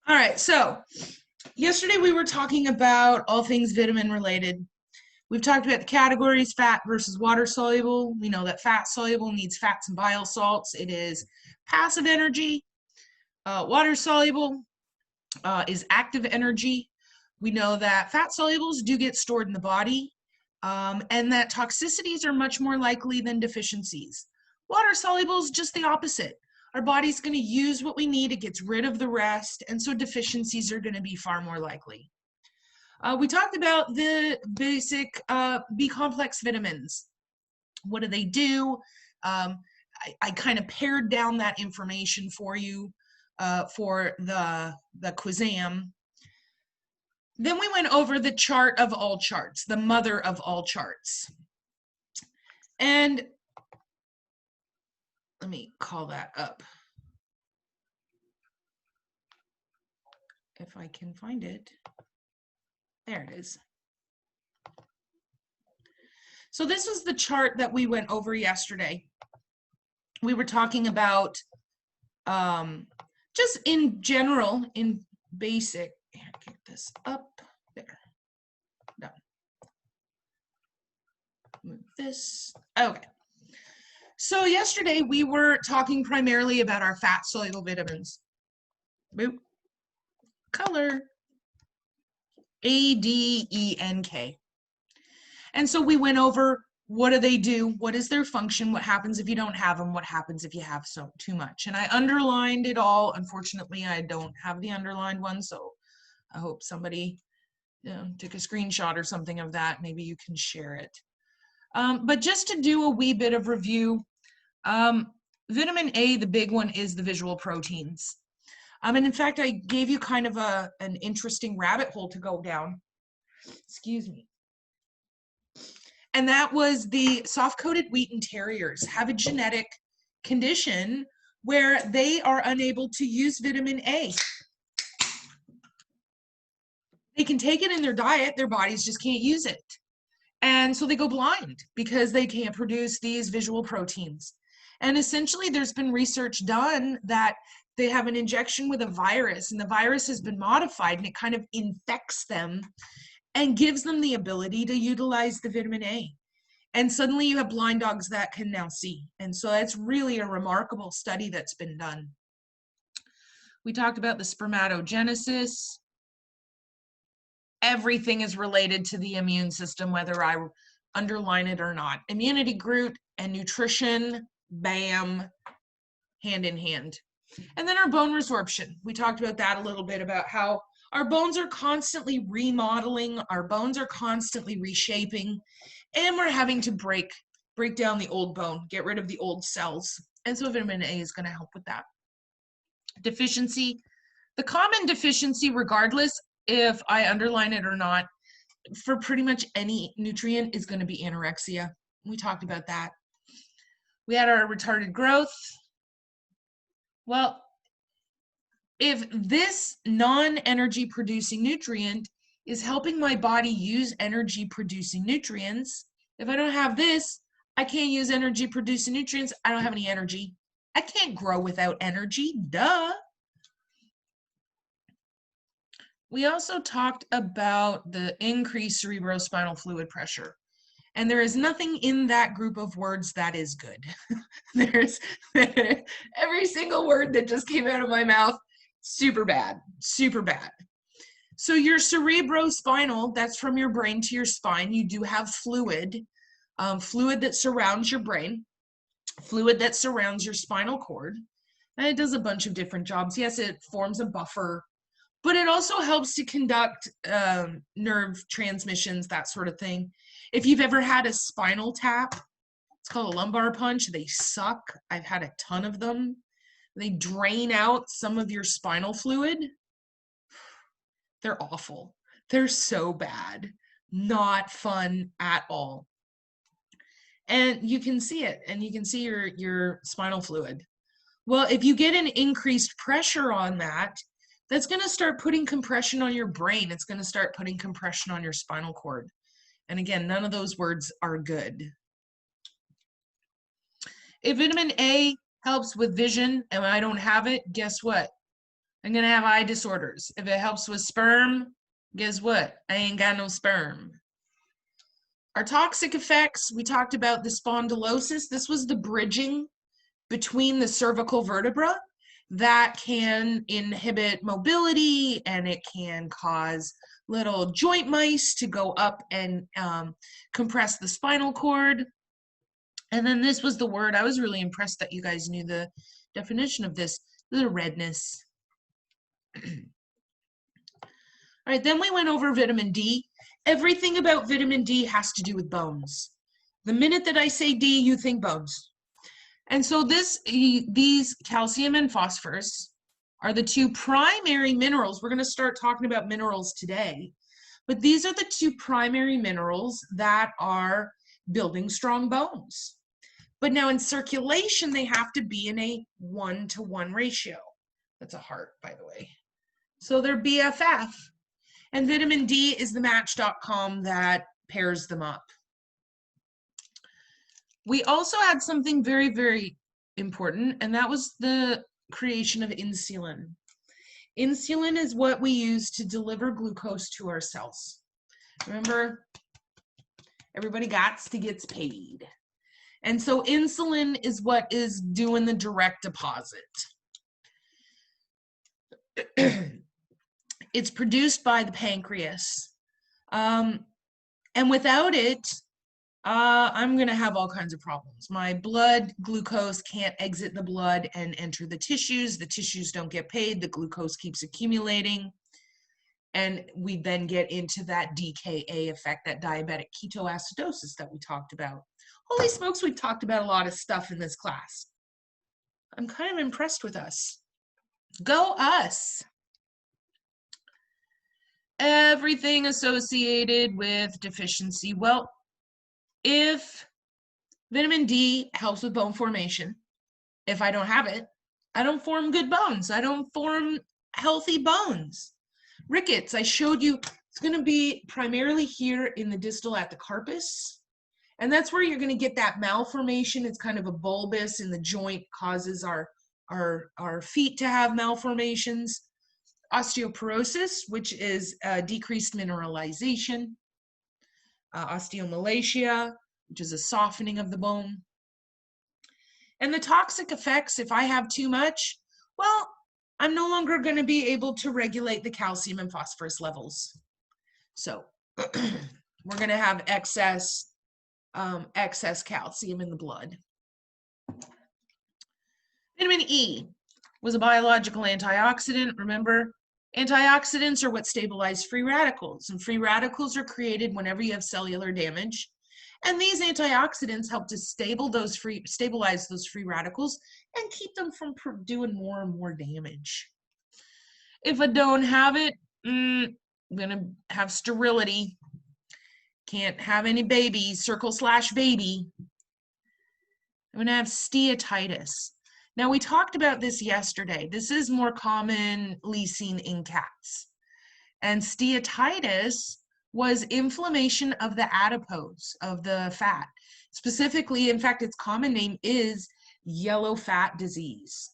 All right, so yesterday we were talking about all things vitamin related. We've talked about the categories, fat versus water soluble. We know that fat soluble needs fats and bile salts. It is passive energy. Water soluble is active energy. We know that fat solubles do get stored in the body, and that toxicities are much more likely than deficiencies. Water solubles, just the opposite. Our body's going to use what we need, it gets rid of the rest, and so deficiencies are going to be far more likely. We talked about the basic B-complex vitamins. What do they do? I kind of pared down that information for you for the Quizam. Then we went over the chart of all charts, the mother of all charts. And let me call that up. If I can find it. There it is. So this was the chart that we went over yesterday. We were talking about just in general, in basic, get this up, there, done. Move this, okay. So yesterday we were talking primarily about our fat soluble vitamins. Boop. Color. A, D, E, N, K. And so we went over what do they do, what is their function, what happens if you don't have them, what happens if you have too much. And I underlined it all. Unfortunately, I don't have the underlined one, so I hope somebody took a screenshot or something of that. Maybe you can share it. But just to do a wee bit of review, vitamin A, the big one, is the visual proteins. And in fact, I gave you kind of an interesting rabbit hole to go down. Excuse me. And that was the soft-coated Wheaten Terriers have a genetic condition where they are unable to use vitamin A. They can take it in their diet, their bodies just can't use it. And so they go blind because they can't produce these visual proteins. And essentially there's been research done that they have an injection with a virus, and the virus has been modified and it kind of infects them and gives them the ability to utilize the vitamin A. And suddenly you have blind dogs that can now see. And so that's really a remarkable study that's been done. We talked about the spermatogenesis. Everything is related to the immune system, whether I underline it or not. Immunity, Groot, and nutrition, bam, hand in hand. And then our bone resorption. We talked about that a little bit, about how our bones are constantly remodeling, our bones are constantly reshaping, and we're having to break down the old bone, get rid of the old cells. And so vitamin A is going to help with that. Deficiency. The common deficiency, regardless if I underline it or not, for pretty much any nutrient, is going to be anorexia. We talked about that. We had our retarded growth. Well, if this non-energy producing nutrient is helping my body use energy producing nutrients, if I don't have this, I can't use energy producing nutrients. I don't have any energy. I can't grow without energy, duh. We also talked about the increased cerebrospinal fluid pressure. And there is nothing in that group of words that is good. There's every single word that just came out of my mouth, super bad, super bad. So your cerebrospinal, that's from your brain to your spine, you do have fluid, fluid that surrounds your brain, fluid that surrounds your spinal cord. And it does a bunch of different jobs. Yes, it forms a buffer, but it also helps to conduct nerve transmissions, that sort of thing. If you've ever had a spinal tap, it's called a lumbar punch. They suck. I've had a ton of them. They drain out some of your spinal fluid. They're awful. They're so bad. Not fun at all. And you can see it, and you can see your spinal fluid. Well, if you get an increased pressure on that, that's going to start putting compression on your brain. It's going to start putting compression on your spinal cord. And again, none of those words are good. If vitamin A helps with vision and I don't have it, guess what? I'm going to have eye disorders. If it helps with sperm, guess what? I ain't got no sperm. Our toxic effects, we talked about the spondylosis. This was the bridging between the cervical vertebra that can inhibit mobility, and it can cause little joint mice to go up and compress the spinal cord. And then this was the word, I was really impressed that you guys knew the definition of this, the redness. All right, then we went over vitamin D. Everything about vitamin D has to do with bones. The minute that I say D, you think bones. And so these calcium and phosphorus are the two primary minerals. We're going to start talking about minerals today. But these are the two primary minerals that are building strong bones. But now in circulation, they have to be in a 1-to-1 ratio. That's a heart, by the way. So they're BFF. And vitamin D is the Match.com that pairs them up. We also had something very, very important, and that was the creation of insulin. Insulin is what we use to deliver glucose to our cells. Remember, everybody gets paid. And so insulin is what is doing the direct deposit. It's produced by the pancreas. And without it, I'm going to have all kinds of problems. My blood glucose can't exit the blood and enter the tissues. The tissues don't get paid. The glucose keeps accumulating. And we then get into that DKA effect, that diabetic ketoacidosis that we talked about. Holy smokes, we've talked about a lot of stuff in this class. I'm kind of impressed with us. Go us. Everything associated with deficiency. Well, if vitamin D helps with bone formation, if I don't have it, I don't form good bones. I don't form healthy bones. Rickets, I showed you, it's going to be primarily here in the distal at the carpus. And that's where you're going to get that malformation. It's kind of a bulbous in the joint, causes our feet to have malformations. Osteoporosis, which is decreased mineralization. Osteomalacia, which is a softening of the bone. And the toxic effects, if I have too much, well, I'm no longer going to be able to regulate the calcium and phosphorus levels. So we're going to have excess calcium in the blood. Vitamin E was a biological antioxidant. Remember, antioxidants are what stabilize free radicals, and free radicals are created whenever you have cellular damage. And these antioxidants help to stabilize those free radicals and keep them from doing more and more damage. If I don't have it, I'm going to have sterility. Can't have any babies, circle/baby. I'm going to have steatitis. Now, we talked about this yesterday. This is more commonly seen in cats. And steatitis was inflammation of the adipose, of the fat. Specifically, in fact, its common name is yellow fat disease.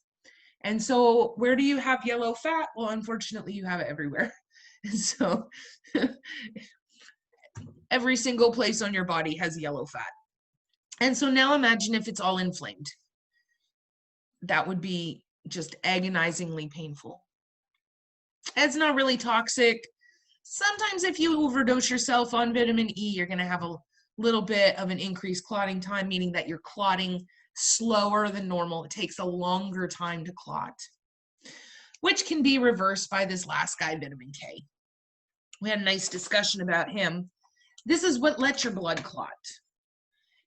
And so where do you have yellow fat? Well, unfortunately, you have it everywhere. And so every single place on your body has yellow fat. And so now imagine if it's all inflamed. That would be just agonizingly painful. It's not really toxic. Sometimes if you overdose yourself on vitamin E, you're going to have a little bit of an increased clotting time, meaning that you're clotting slower than normal. It takes a longer time to clot, which can be reversed by this last guy, vitamin K. We had a nice discussion about him. This is what lets your blood clot.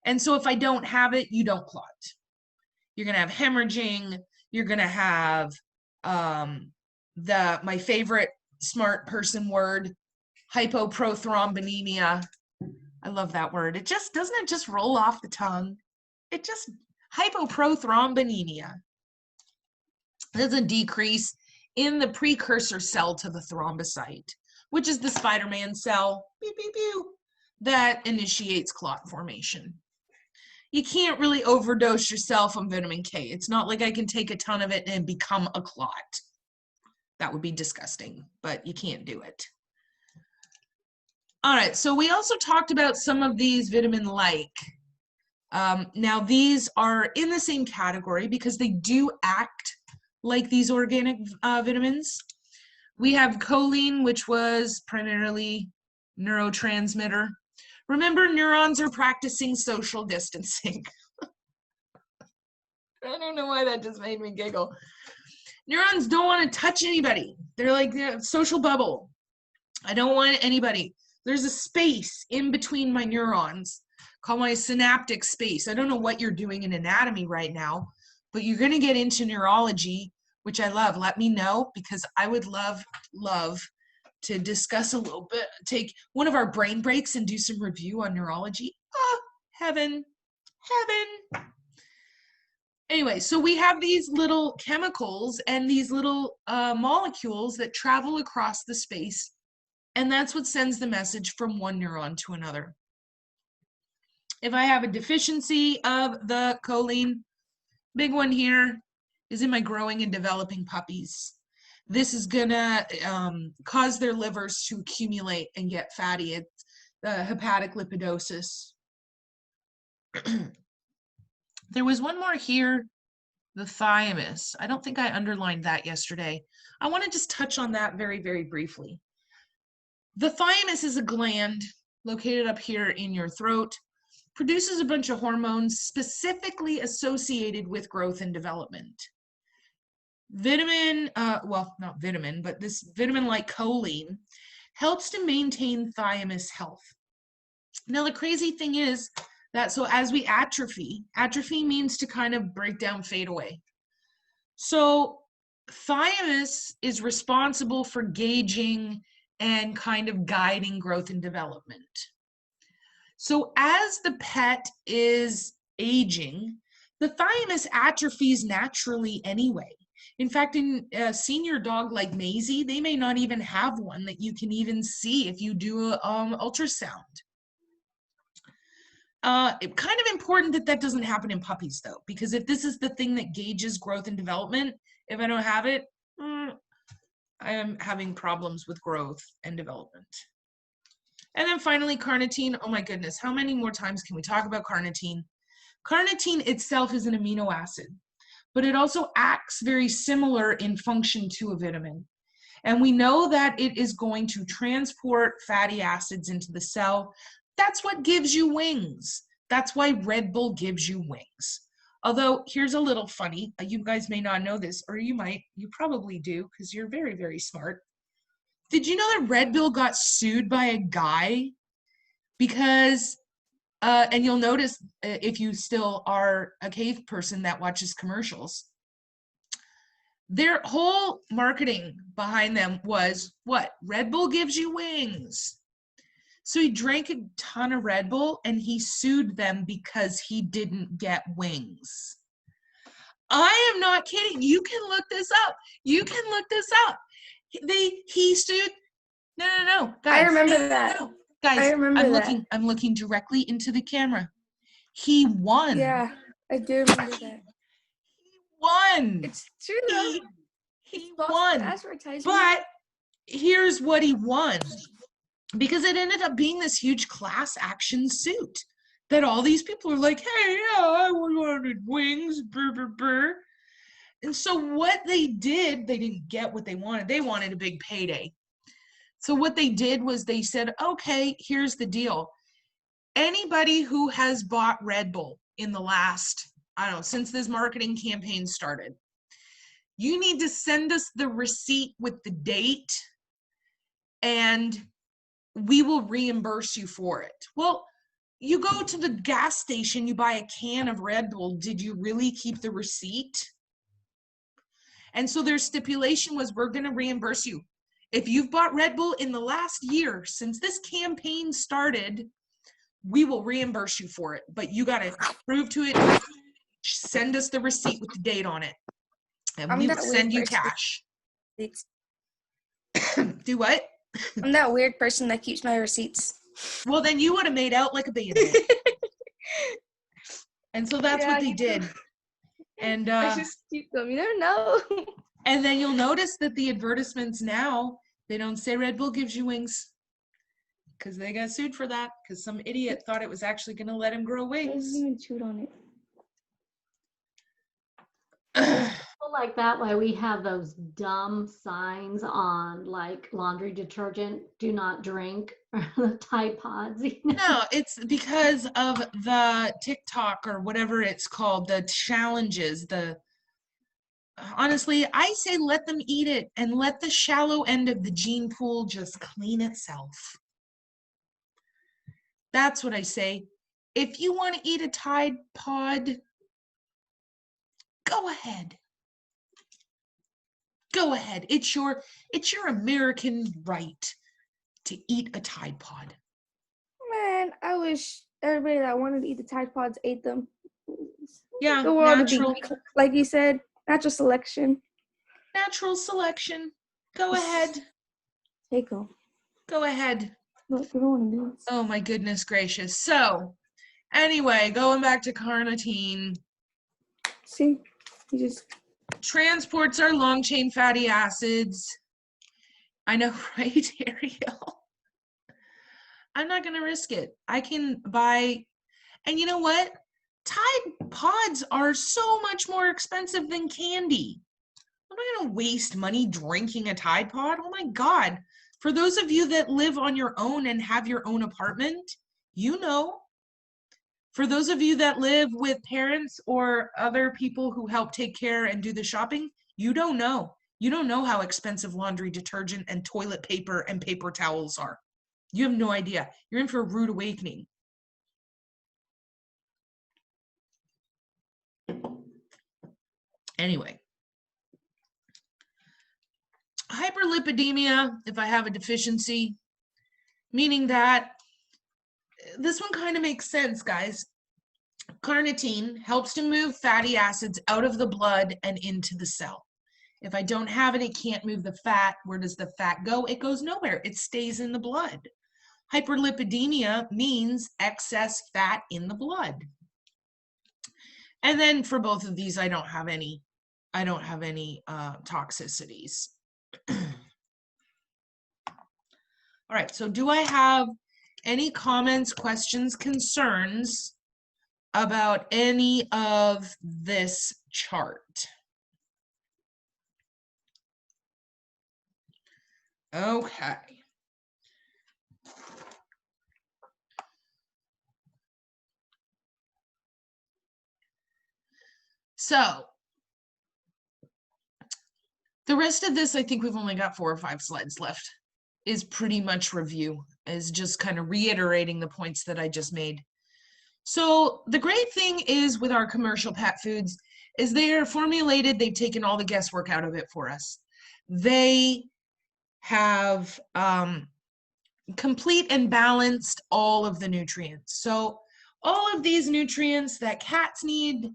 And so if I don't have it, you don't clot. You're going to have hemorrhaging. You're going to have my favorite smart person word, hypoprothrombonemia. I love that word. Doesn't it just roll off the tongue? Hypoprothrombonemia. There's a decrease in the precursor cell to the thrombocyte, which is the Spider-Man cell, pew, pew, pew, that initiates clot formation. You can't really overdose yourself on vitamin K. It's not like I can take a ton of it and become a clot. That would be disgusting, but you can't do it. All right, so we also talked about some of these vitamin-like. Now, these are in the same category because they do act like these organic vitamins. We have choline, which was primarily neurotransmitter. Remember, neurons are practicing social distancing. I don't know why that just made me giggle. Neurons don't want to touch anybody. They're like a social bubble. I don't want anybody. There's a space in between my neurons called my synaptic space. I don't know what you're doing in anatomy right now, but you're going to get into neurology, which I love. Let me know, because I would love to discuss a little bit, take one of our brain breaks and do some review on neurology. Oh, heaven. Anyway, so we have these little chemicals and these little molecules that travel across the space, and that's what sends the message from one neuron to another. If I have a deficiency of the choline, big one here is in my growing and developing puppies. This is gonna cause their livers to accumulate and get fatty. It's hepatic lipidosis. There was one more here, the thymus. I don't think I underlined that yesterday. I want to just touch on that very, very briefly. The thymus is a gland located up here in your throat, produces a bunch of hormones specifically associated with growth and development. Vitamin, well, not vitamin, but this vitamin like choline helps to maintain thymus health. Now, the crazy thing is that, so as we atrophy means to kind of break down, fade away. So thymus is responsible for gauging and kind of guiding growth and development. So as the pet is aging, the thymus atrophies naturally anyway. In fact, in a senior dog like Maisie, they may not even have one that you can even see if you do an ultrasound. Kind of important that that doesn't happen in puppies, though, because if this is the thing that gauges growth and development, if I don't have it, I am having problems with growth and development. And then finally, carnitine. Oh my goodness, how many more times can we talk about carnitine? Carnitine itself is an amino acid, but it also acts very similar in function to a vitamin. And we know that it is going to transport fatty acids into the cell. That's what gives you wings. That's why Red Bull gives you wings. Although, here's a little funny. You guys may not know this, or you might. You probably do, because you're very, very smart. Did you know that Red Bull got sued by a guy? Because, and you'll notice if you still are a cave person that watches commercials, their whole marketing behind them was what? Red Bull gives you wings. So he drank a ton of Red Bull and he sued them because he didn't get wings. I am not kidding. You can look this up. You can look this up. He sued. No, guys. I remember that. No, guys, I remember that. I'm looking directly into the camera. He won. Yeah, I do remember that. He won. It's true though. He won. Advertisement. But here's what he won. Because it ended up being this huge class action suit that all these people are like, hey, yeah, I wanted wings, brr, brr, brr. And so what they did, they didn't get what they wanted. They wanted a big payday. So what they did was they said, okay, here's the deal. Anybody who has bought Red Bull in the last, I don't know, since this marketing campaign started, you need to send us the receipt with the date and we will reimburse you for it. Well, you go to the gas station, you buy a can of Red Bull. Did you really keep the receipt? And so their stipulation was, we're going to reimburse you. If you've bought Red Bull in the last year, since this campaign started, we will reimburse you for it. But you got to prove to it, send us the receipt with the date on it. And we will send you cash. Do what? I'm that weird person that keeps my receipts. Well, then you would have made out like a bandit. And so that's what they did. And I just keep them. You never know. And then you'll notice that the advertisements now, they don't say Red Bull gives you wings, because they got sued for that, because some idiot thought it was actually going to let him grow I wings. even chewed on it. Well, like that way we have those dumb signs on like laundry detergent, do not drink, or the Tide Pods. You know? No, it's because of the TikTok or whatever it's called, the challenges, honestly, I say let them eat it and let the shallow end of the gene pool just clean itself. That's what I say. If you want to eat a Tide Pod, go ahead. Go ahead. It's your American right to eat a Tide Pod. Man, I wish everybody that wanted to eat the Tide Pods ate them. Yeah, The world would natural. be, like you said, natural selection. Natural selection. Go ahead. Take them. Go ahead. Look, you don't want to do this. Oh my goodness gracious. So, anyway, going back to carnitine. See, you just Transports our long chain fatty acids. I know, right, Ariel? I'm not going to risk it. I can buy, and you know what? Tide Pods are so much more expensive than candy. I'm not going to waste money drinking a Tide Pod. Oh my God. For those of you that live on your own and have your own apartment, you know. For those of you that live with parents or other people who help take care and do the shopping, you don't know. You don't know how expensive laundry detergent and toilet paper and paper towels are. You have no idea. You're in for a rude awakening. Anyway. Hyperlipidemia, if I have a deficiency, meaning that this one kind of makes sense, guys. Carnitine helps to move fatty acids out of the blood and into the cell. If I don't have it, it can't move the fat. Where does the fat go? It goes nowhere. It stays in the blood. Hyperlipidemia means excess fat in the blood. And then for both of these, I don't have any toxicities. All right, so do I have any comments, questions, concerns about any of this chart? Okay. So the rest of this, I think we've only got 4 or 5 slides left, is pretty much review, is just kind of reiterating the points that I just made. So the great thing is with our commercial pet foods is they are formulated, they've taken all the guesswork out of it for us. They have complete and balanced all of the nutrients. So all of these nutrients that cats need,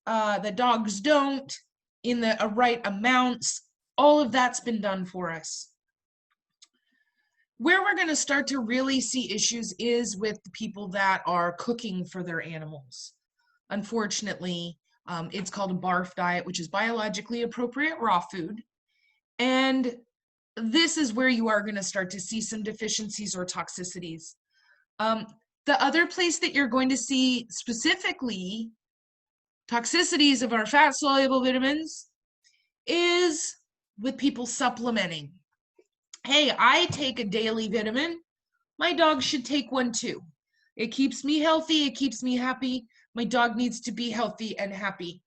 that dogs don't, in the right amounts, all of that's been done for us. Where we're going to start to really see issues is with the people that are cooking for their animals. Unfortunately, it's called a BARF diet, which is biologically appropriate raw food. And this is where you are going to start to see some deficiencies or toxicities. The other place that you're going to see specifically toxicities of our fat-soluble vitamins is with people supplementing. Hey, I take a daily vitamin. My dog should take one too. It keeps me healthy. It keeps me happy. My dog needs to be healthy and happy.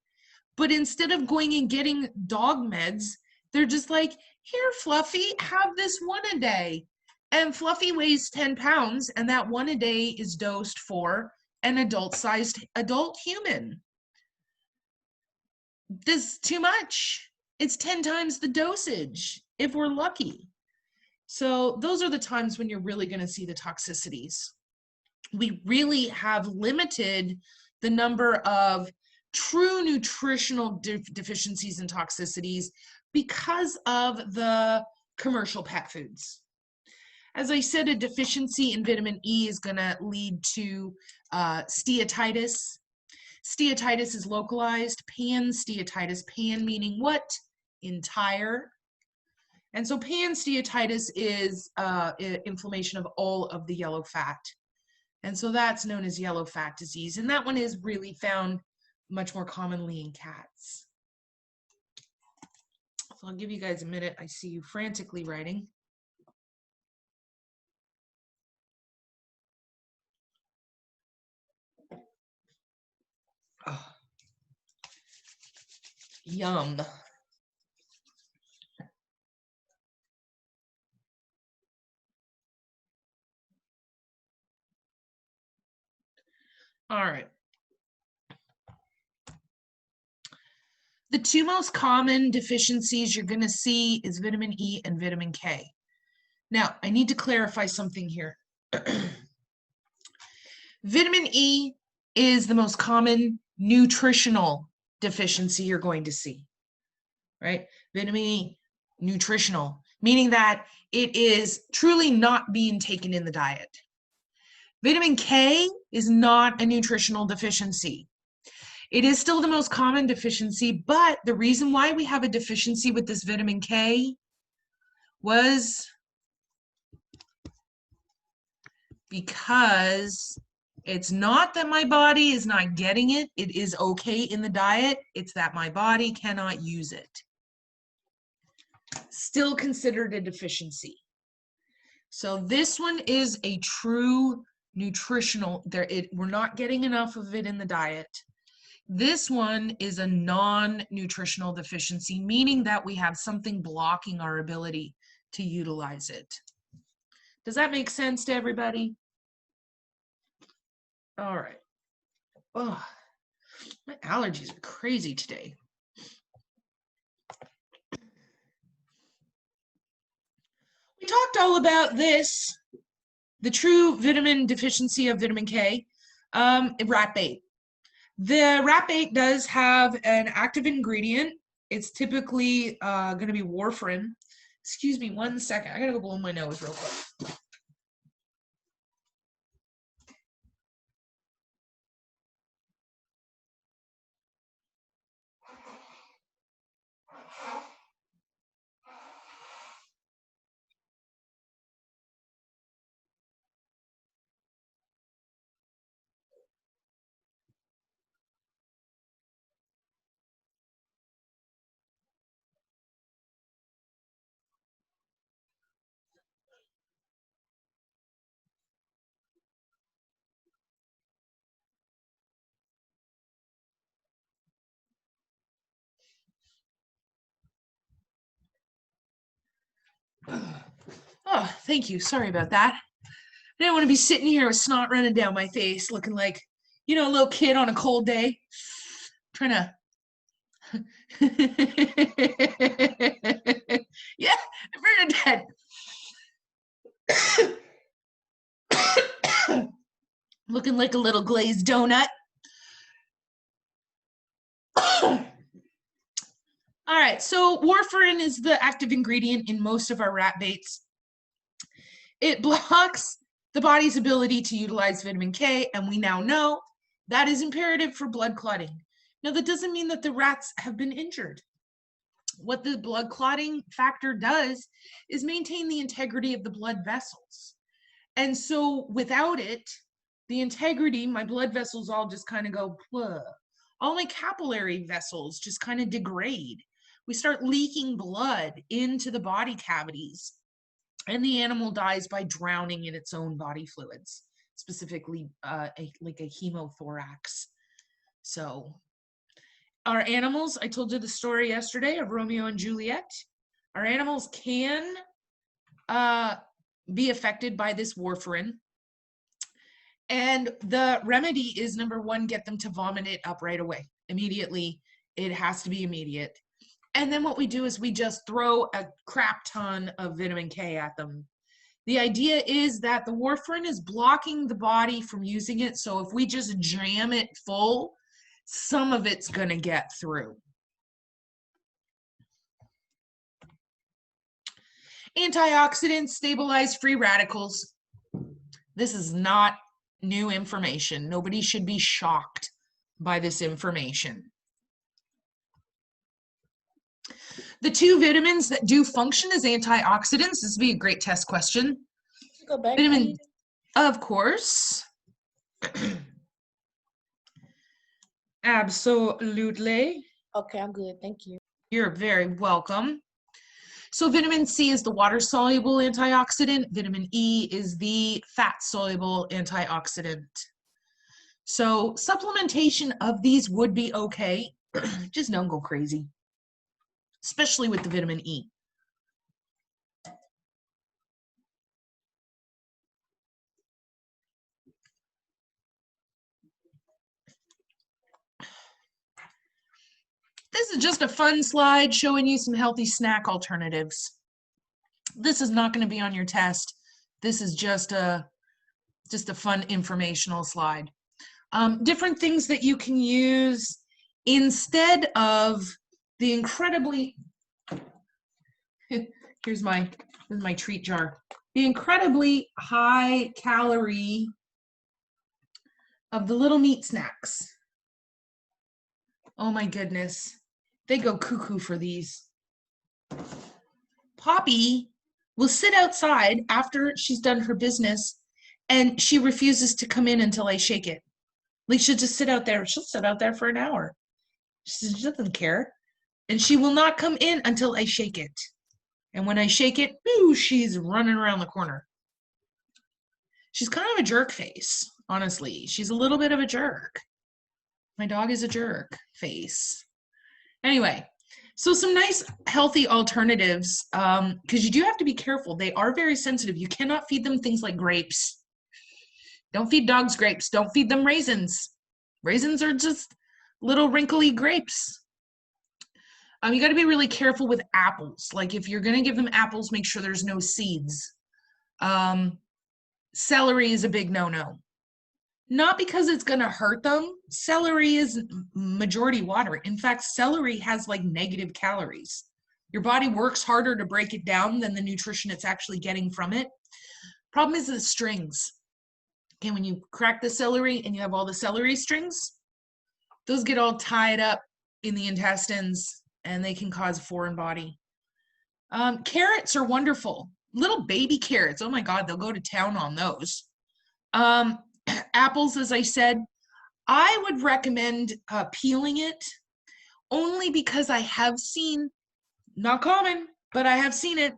But instead of going and getting dog meds, they're just like, here, Fluffy, have this one a day. And Fluffy weighs 10 pounds, and that one a day is dosed for an adult-sized adult human. This is too much. It's 10 times the dosage, if we're lucky. So those are the times when you're really going to see the toxicities. We really have limited the number of true nutritional deficiencies and toxicities because of the commercial pet foods. As I said, a deficiency in vitamin E is going to lead to steatitis. Steatitis is localized. Pansteatitis, pan meaning what? entire. And so pansteatitis is inflammation of all of the yellow fat. And so that's known as yellow fat disease. And that one is really found much more commonly in cats. So I'll give you guys a minute. I see you frantically writing. Oh. Yum. All right. The two most common deficiencies you're going to see is vitamin E and vitamin K. Now, I need to clarify something here. Vitamin E is the most common nutritional deficiency you're going to see, right? Vitamin E, nutritional, meaning that it is truly not being taken in the diet. Vitamin K is not a nutritional deficiency. It is still the most common deficiency, but the reason why we have a deficiency with this vitamin K was because it's not that my body is not getting it. It is okay in the diet. It's that my body cannot use it. Still considered a deficiency. So this one is a true nutritional, we're not getting enough of it in the diet. This one is a non-nutritional deficiency, meaning that we have something blocking our ability to utilize it. Does that make sense to everybody? All right. Oh, my allergies are crazy today. We talked all about this, the true vitamin deficiency of vitamin K, rat bait. The rat bait does have an active ingredient. It's typically going to be warfarin. Excuse me 1 second. I got to go blow my nose real quick. Oh, thank you. Sorry about that. I didn't want to be sitting here with snot running down my face, looking like, you know, a little kid on a cold day, trying to. Yeah, Bernadette. Looking like a little glazed donut. All right, so warfarin is the active ingredient in most of our rat baits. It blocks the body's ability to utilize vitamin K, and we now know that is imperative for blood clotting. Now, that doesn't mean that the rats have been injured. What the blood clotting factor does is maintain the integrity of the blood vessels. And so without it, the integrity, my blood vessels all just kind of go, plug. All my capillary vessels just kind of degrade. We start leaking blood into the body cavities, and the animal dies by drowning in its own body fluids, specifically like a hemothorax. So our animals, I told you the story yesterday of Romeo and Juliet. Our animals can be affected by this warfarin. And the remedy is, number one, get them to vomit it up right away, immediately. It has to be immediate. And then what we do is we just throw a crap ton of vitamin K at them. The idea is that the warfarin is blocking the body from using it. So if we just jam it full, some of it's going to get through. Antioxidants stabilize free radicals. This is not new information. Nobody should be shocked by this information. The two vitamins that do function as antioxidants, this would be a great test question. Go back. Vitamin, of course. Absolutely. Okay, I'm good. Thank you. You're very welcome. So vitamin C is the water-soluble antioxidant. Vitamin E is the fat-soluble antioxidant. So supplementation of these would be okay. Just don't go crazy, especially with the vitamin E. This is just a fun slide showing you some healthy snack alternatives. This is not going to be on your test. This is just a fun informational slide. Different things that you can use instead of the incredibly, here's my treat jar, the incredibly high calorie of the little meat snacks. Oh my goodness. They go cuckoo for these. Poppy will sit outside after she's done her business and she refuses to come in until I shake it. Like she'll just sit out there. She'll sit out there for an hour. She doesn't care. And she will not come in until I shake it. And when I shake it, ooh, she's running around the corner. She's kind of a jerk face, honestly. She's a little bit of a jerk. My dog is a jerk face. Anyway, so some nice healthy alternatives, because you do have to be careful. They are very sensitive. You cannot feed them things like grapes. Don't feed dogs grapes. Don't feed them raisins. Raisins are just little wrinkly grapes. You got to be really careful with apples. Like if you're going to give them apples, make sure there's no seeds. Celery is a big no-no. Not because it's going to hurt them. Celery is majority water. In fact, celery has like negative calories. Your body works harder to break it down than the nutrition it's actually getting from it. Problem is the strings. Okay, when you crack the celery and you have all the celery strings, those get all tied up in the intestines and they can cause a foreign body. Carrots are wonderful. Little baby carrots. Oh my God, they'll go to town on those. Apples, as I said, I would recommend peeling it only because I have seen, not common, but I have seen it.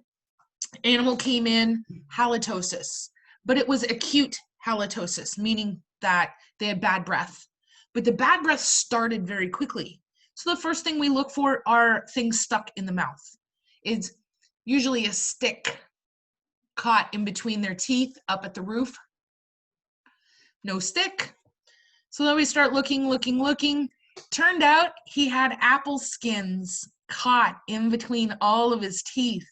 Animal came in halitosis, but it was acute halitosis, meaning that they had bad breath. But the bad breath started very quickly. So the first thing we look for are things stuck in the mouth. It's usually a stick caught in between their teeth up at the roof. No stick. So then we start looking. Turned out he had apple skins caught in between all of his teeth.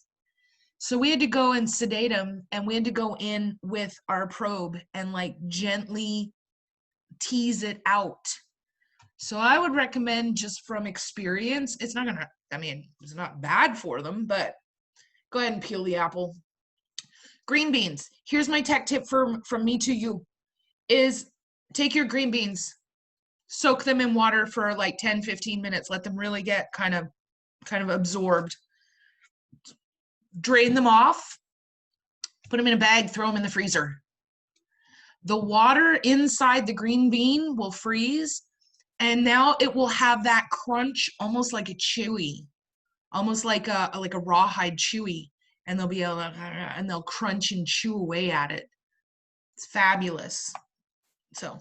So we had to go and sedate him, and we had to go in with our probe and like gently tease it out. So I would recommend, just from experience, it's not gonna, I mean, it's not bad for them, but go ahead and peel the apple. Green beans. Here's my tech tip from me to you. Is take your green beans, soak them in water for like 10-15 minutes, let them really get kind of absorbed. Drain them off, put them in a bag, throw them in the freezer. The water inside the green bean will freeze, and now it will have that crunch, almost like a chewy, almost like a rawhide chewy, and they'll be able to, and they'll crunch and chew away at it. It's fabulous. So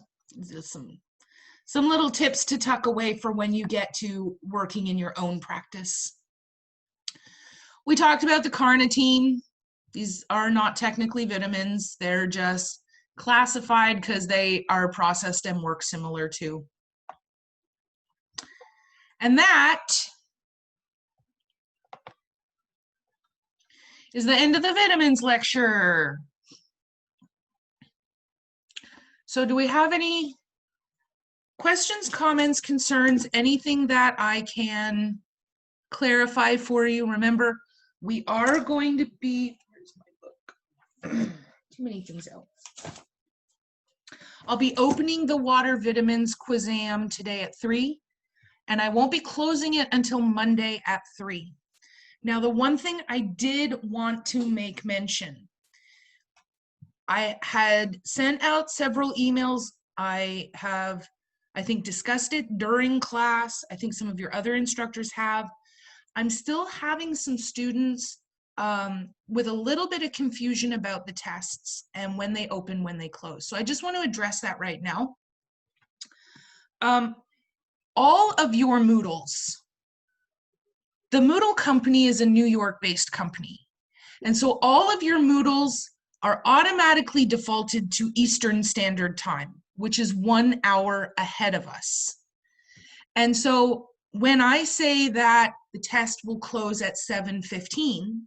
just some little tips to tuck away for when you get to working in your own practice. We talked about the carnitine. These are not technically vitamins. They're just classified because they are processed and work similar to. And that is the end of the vitamins lecture. So do we have any questions, comments, concerns, anything that I can clarify for you? Remember, we are going to be, where's my book? Too many things out. I'll be opening the water vitamins quizam today at 3, and I won't be closing it until Monday at 3. Now, the one thing I did want to make mention, I had sent out several emails. I have, I think, discussed it during class. I think some of your other instructors have. I'm still having some students with a little bit of confusion about the tests and when they open, when they close. So I just want to address that right now. All of your Moodles, the Moodle company is a New York-based company. And so all of your Moodles are automatically defaulted to Eastern Standard Time, which is 1 hour ahead of us. And so when I say that the test will close at 7:15,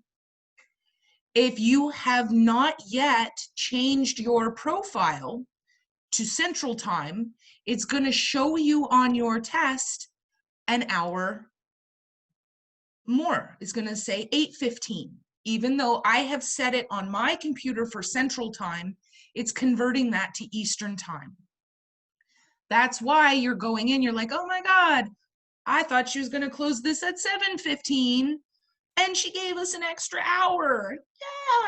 if you have not yet changed your profile to Central Time, it's going to show you on your test an hour more. It's going to say 8:15. Even though I have set it on my computer for Central Time, it's converting that to Eastern Time. That's why you're going in, you're like, oh my God, I thought she was going to close this at 7:15 and she gave us an extra hour.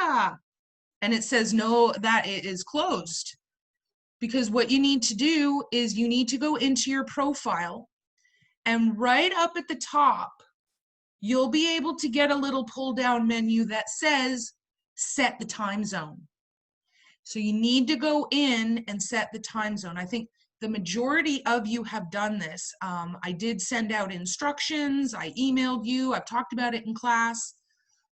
Yeah. And it says, no, that it is closed. Because what you need to do is you need to go into your profile, and right up at the top, you'll be able to get a little pull down menu that says set the time zone. So you need to go in and set the time zone. I think the majority of you have done this. I did send out instructions, I emailed you, I've talked about it in class,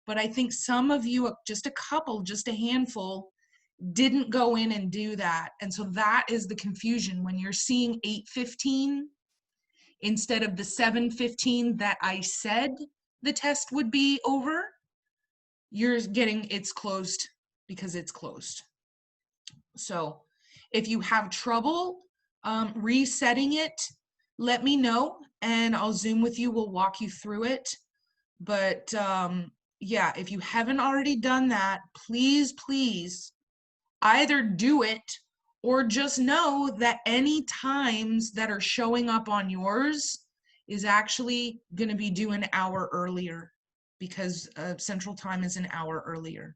but I think some of you, just a couple, just a handful, didn't go in and do that. And so that is the confusion when you're seeing 8:15 instead of the 7:15 that I said the test would be over. You're getting it's closed because it's closed. So if you have trouble resetting it, let me know and I'll Zoom with you. We'll walk you through it. But yeah, if you haven't already done that, please, please either do it or just know that any times that are showing up on yours is actually going to be due an hour earlier because Central Time is an hour earlier.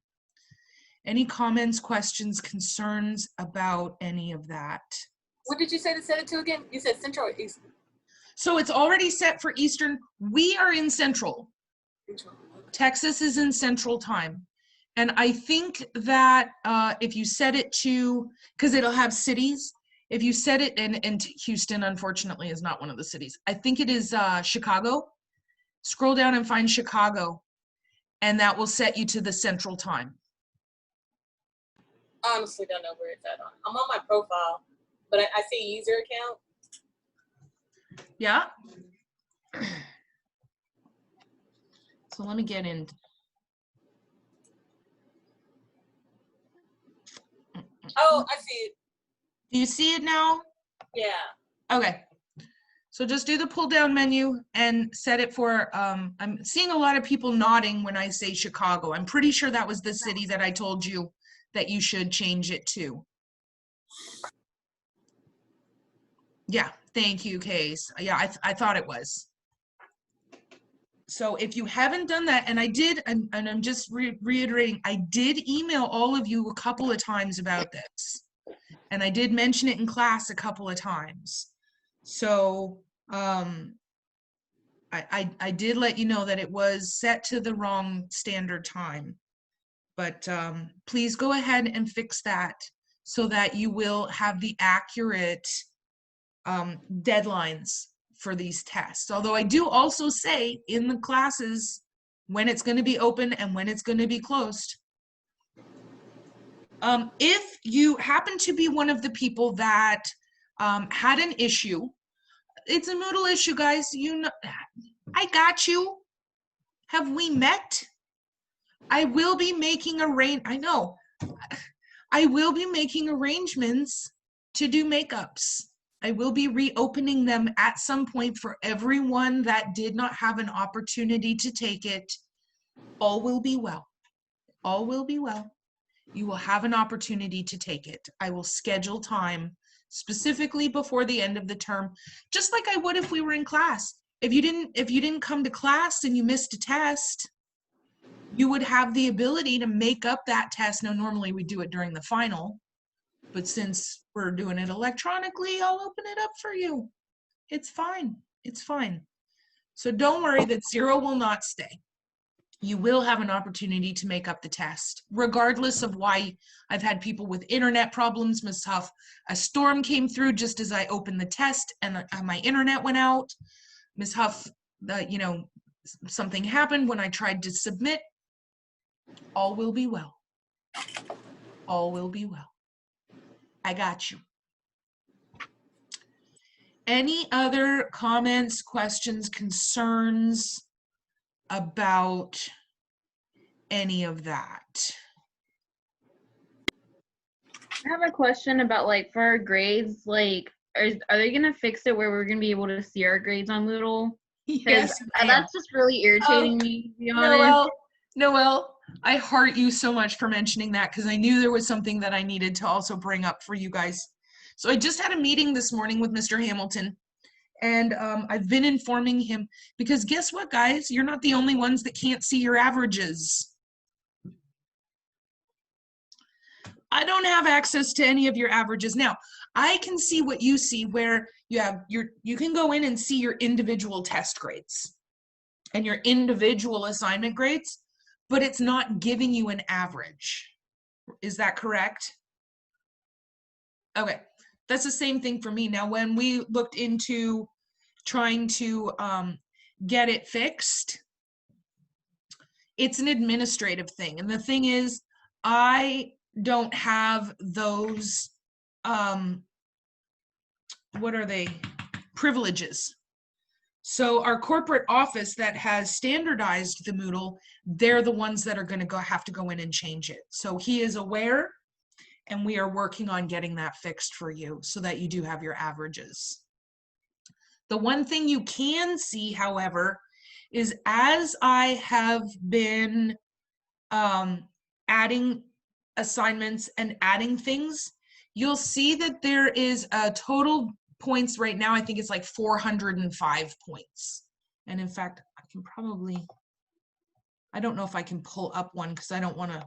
Any comments, questions, concerns about any of that? What did you say to set it to again? You said Central or Eastern? So it's already set for Eastern. We are in Central. Central. Okay. Texas is in Central Time. And I think that if you set it to, because it'll have cities, if you set it, and Houston, unfortunately, is not one of the cities. I think it is Chicago. Scroll down and find Chicago, and that will set you to the Central Time. I honestly don't know where it's at. I'm on my profile, but I see user account. Yeah. So let me get in. Oh, I see it. Do you see it now? Yeah. Okay. So just do the pull down menu and set it for, I'm seeing a lot of people nodding when I say Chicago. I'm pretty sure that was the city that I told you that you should change it to. Yeah, thank you, Case. Yeah, I thought it was. So if you haven't done that, and I did, and I'm just reiterating, I did email all of you a couple of times about this. And I did mention it in class a couple of times. So I did let you know that it was set to the wrong standard time. But please go ahead and fix that so that you will have the accurate deadlines for these tests. Although I do also say in the classes when it's going to be open and when it's going to be closed. If you happen to be one of the people that had an issue, it's a Moodle issue, guys. You know, I got you. Have we met? I will be making I will be making arrangements to do makeups. I will be reopening them at some point for everyone that did not have an opportunity to take it. All will be well. All will be well. You will have an opportunity to take it. I will schedule time specifically before the end of the term, just like I would if we were in class. If you didn't come to class and you missed a test, you would have the ability to make up that test. Now, normally we do it during the final, but since we're doing it electronically, I'll open it up for you. It's fine. It's fine. So don't worry that 0 will not stay. You will have an opportunity to make up the test, regardless of why. I've had people with internet problems. Ms. Huff, a storm came through just as I opened the test and my internet went out. Ms. Huff, you know, something happened when I tried to submit. All will be well. All will be well. I got you. Any other comments, questions, concerns about any of that? I have a question about like for our grades, like are they gonna fix it where we're gonna be able to see our grades on Moodle? Yes, ma'am. That's just really irritating me, to be honest. Noelle, I heart you so much for mentioning that because I knew there was something that I needed to also bring up for you guys. So I just had a meeting this morning with Mr. Hamilton, and I've been informing him because guess what, guys? You're not the only ones that can't see your averages. I don't have access to any of your averages. Now, I can see what you see where you can go in and see your individual test grades and your individual assignment grades, but it's not giving you an average. Is that correct? Okay, that's the same thing for me. Now, when we looked into trying to get it fixed, it's an administrative thing. And the thing is, I don't have those, what are they, privileges. So our corporate office that has standardized the Moodle, they're the ones that are going to have to go in and change it. So he is aware, and we are working on getting that fixed for you so that you do have your averages. The one thing you can see, however, is as I have been adding assignments and adding things, you'll see that there is a total points right now. I think it's like 405 points. And in fact, I can probably, I don't know if I can pull up one because I don't want to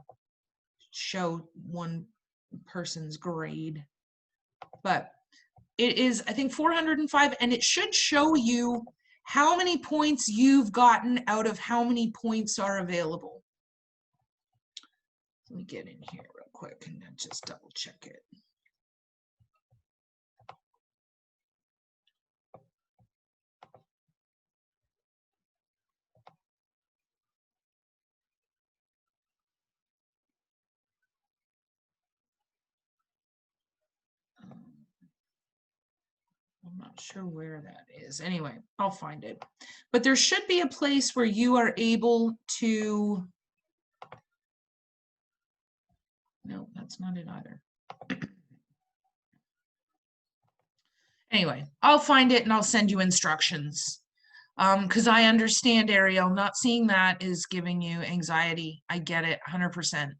show one person's grade, but it is, I think, 405, and it should show you how many points you've gotten out of how many points are available. Let me get in here real quick and then just double check it. I'm not sure where that is. Anyway, I'll find it. But there should be a place where you are able to, no, that's not it either. Anyway, I'll find it and I'll send you instructions. Because I understand, Ariel, not seeing that is giving you anxiety. I get it 100%.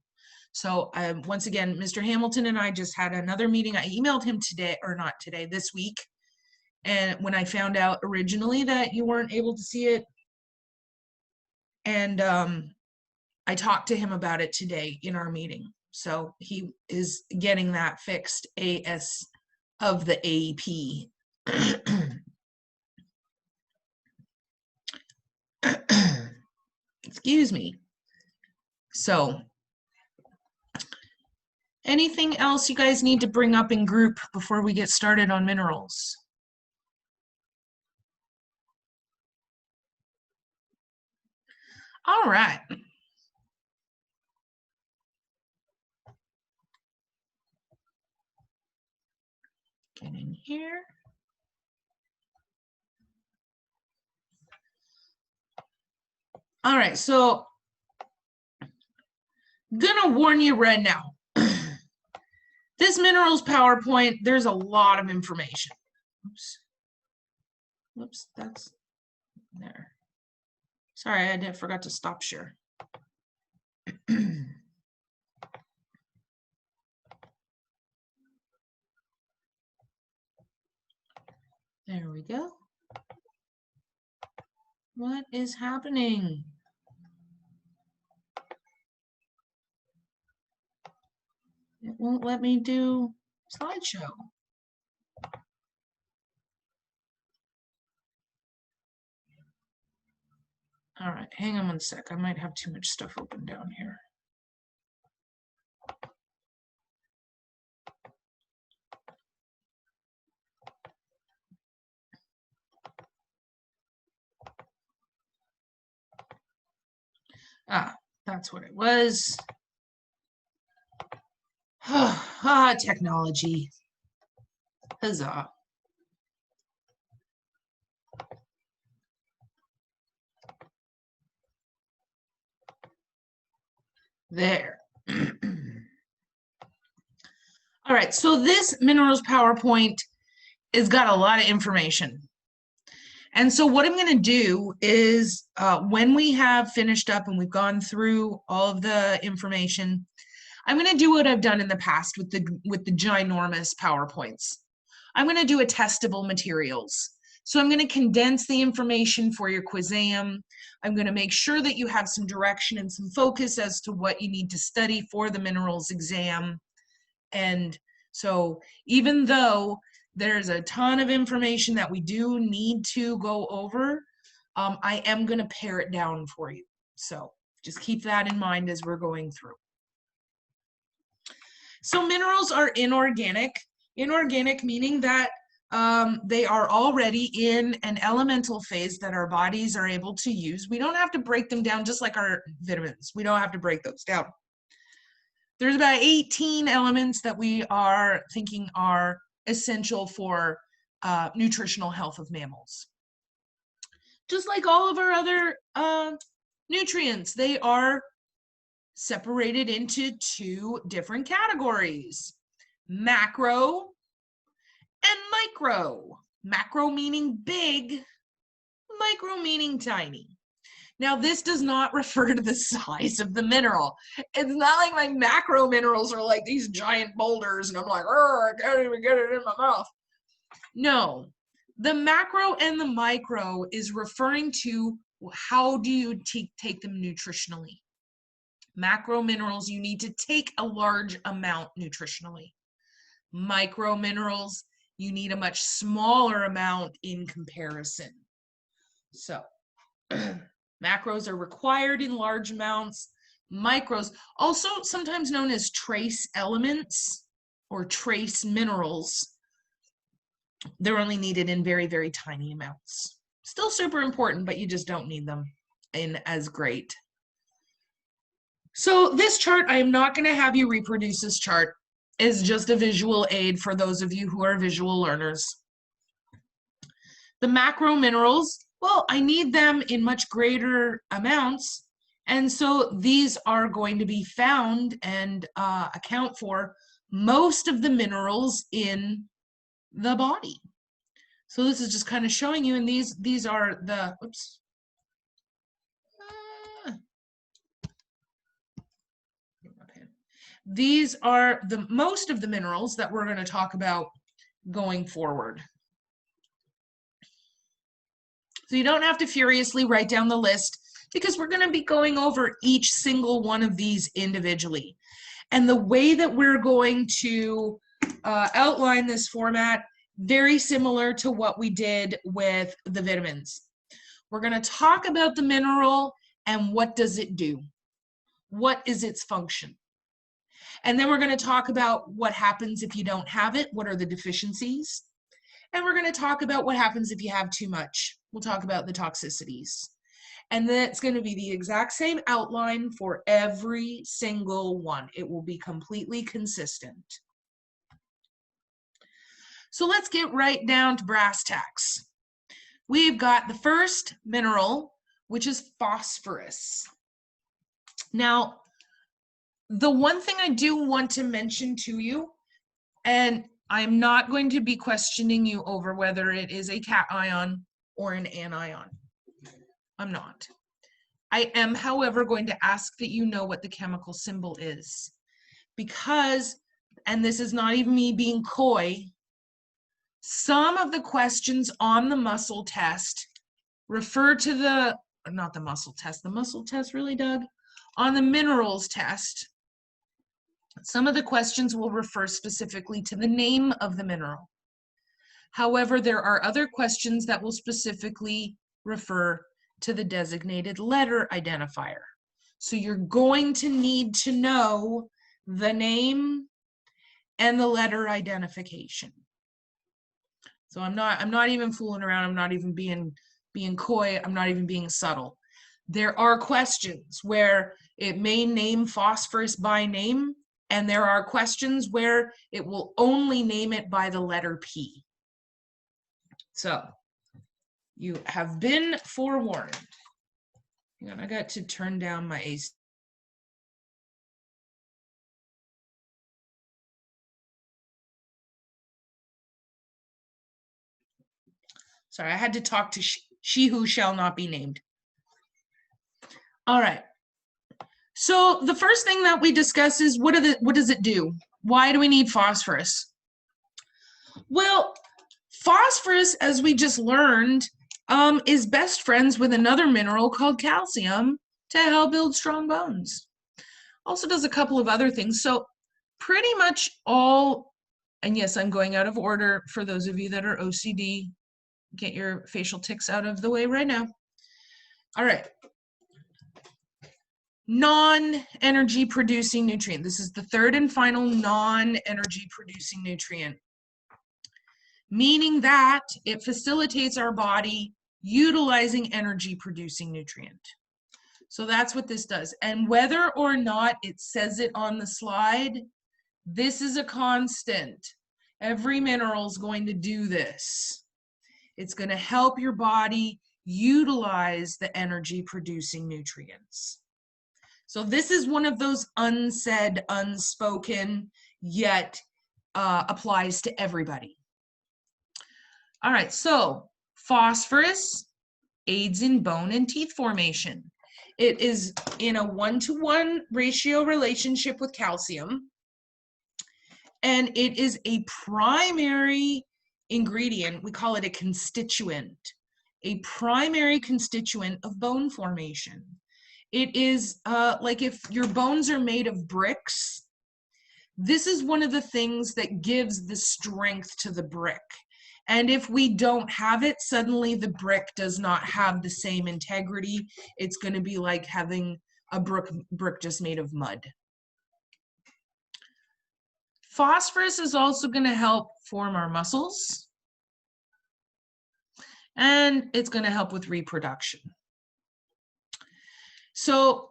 So once again, Mr. Hamilton and I just had another meeting. I emailed him today, or not today, this week. And when I found out originally that you weren't able to see it, and I talked to him about it today in our meeting. So he is getting that fixed AS of the AEP. Excuse me. So anything else you guys need to bring up in group before we get started on minerals? All right. Get in here. All right, so gonna warn you right now. This minerals PowerPoint, there's a lot of information. Oops. Whoops, that's there. Sorry, I forgot to stop share. There we go. What is happening? won't let me do slideshow. All right, hang on one sec. I might have too much stuff open down here. Ah, that's what it was. Technology. Huzzah. There. All right, so this minerals PowerPoint has got a lot of information. And so what I'm going to do is when we have finished up and we've gone through all of the information, I'm going to do what I've done in the past with the ginormous PowerPoints. I'm going to do a testable materials. So I'm going to condense the information for your Quizam. I'm going to make sure that you have some direction and some focus as to what you need to study for the minerals exam. And so even though there's a ton of information that we do need to go over, I am going to pare it down for you. So just keep that in mind as we're going through. So minerals are inorganic. Inorganic meaning that they are already in an elemental phase that our bodies are able to use. We don't have to break them down just like our vitamins. We don't have to break those down. There's about 18 elements that we are thinking are essential for nutritional health of mammals. Just like all of our other nutrients, they are separated into two different categories: macro and micro. Macro meaning big, micro meaning tiny. Now, this does not refer to the size of the mineral. It's not like my macro minerals are like these giant boulders and I'm like, I can't even get it in my mouth. No, the macro and the micro is referring to how do you take them nutritionally. Macro minerals, you need to take a large amount nutritionally. Micro minerals, you need a much smaller amount in comparison. So, macros are required in large amounts. Micros, also sometimes known as trace elements or trace minerals, they're only needed in very, very tiny amounts. Still super important, but you just don't need them in as great. So this chart, I am not going to have you reproduce this chart. It's just a visual aid for those of you who are visual learners. The macro minerals, well, I need them in much greater amounts, and so these are going to be found and account for most of the minerals in the body. So this is just kind of showing you, and these are the, oops. These are the most of the minerals that we're going to talk about going forward. So you don't have to furiously write down the list because we're going to be going over each single one of these individually. And the way that we're going to outline this format, very similar to what we did with the vitamins. We're going to talk about the mineral and what does it do? What is its function? And then we're going to talk about what happens if you don't have it, what are the deficiencies? And we're going to talk about what happens if you have too much. We'll talk about the toxicities. And then it's going to be the exact same outline for every single one. It will be completely consistent. So let's get right down to brass tacks. We've got the first mineral, which is phosphorus. Now, the one thing I do want to mention to you, and I'm not going to be questioning you over whether it is a cation or an anion. I'm not. I am, however, going to ask that you know what the chemical symbol is. Because, and this is not even me being coy, some of the questions on the muscle test refer to the, not the muscle test really, Doug? On the minerals test, Some of the questions will refer specifically to the name of the mineral. However, there are other questions that will specifically refer to the designated letter identifier. So you're going to need to know the name and the letter identification. So I'm not even fooling around. I'm not even being coy. I'm not even being subtle. There are questions where it may name phosphorus by name, and there are questions where it will only name it by the letter P. So you have been forewarned. Hang on, I got to turn down my AC. Sorry, I had to talk to she who shall not be named. All right. So the first thing that we discuss is what does it do? Why do we need phosphorus? Well, phosphorus, as we just learned, is best friends with another mineral called calcium to help build strong bones. Also does a couple of other things. So pretty much all, and yes, I'm going out of order for those of you that are OCD. Get your facial tics out of the way right now. All right. Non-energy producing nutrient. This is the third and final non-energy producing nutrient, meaning that it facilitates our body utilizing energy producing nutrient. So that's what this does. And whether or not it says it on the slide, this is a constant. Every mineral is going to do this. It's going to help your body utilize the energy producing nutrients. So this is one of those unsaid, unspoken, yet applies to everybody. All right, so phosphorus aids in bone and teeth formation. It is in a 1-to-1 ratio relationship with calcium, and it is a primary ingredient. We call it a constituent, a primary constituent of bone formation. It is like if your bones are made of bricks, this is one of the things that gives the strength to the brick. And if we don't have it, suddenly the brick does not have the same integrity. It's going to be like having a brick just made of mud. Phosphorus is also going to help form our muscles, and it's going to help with reproduction. So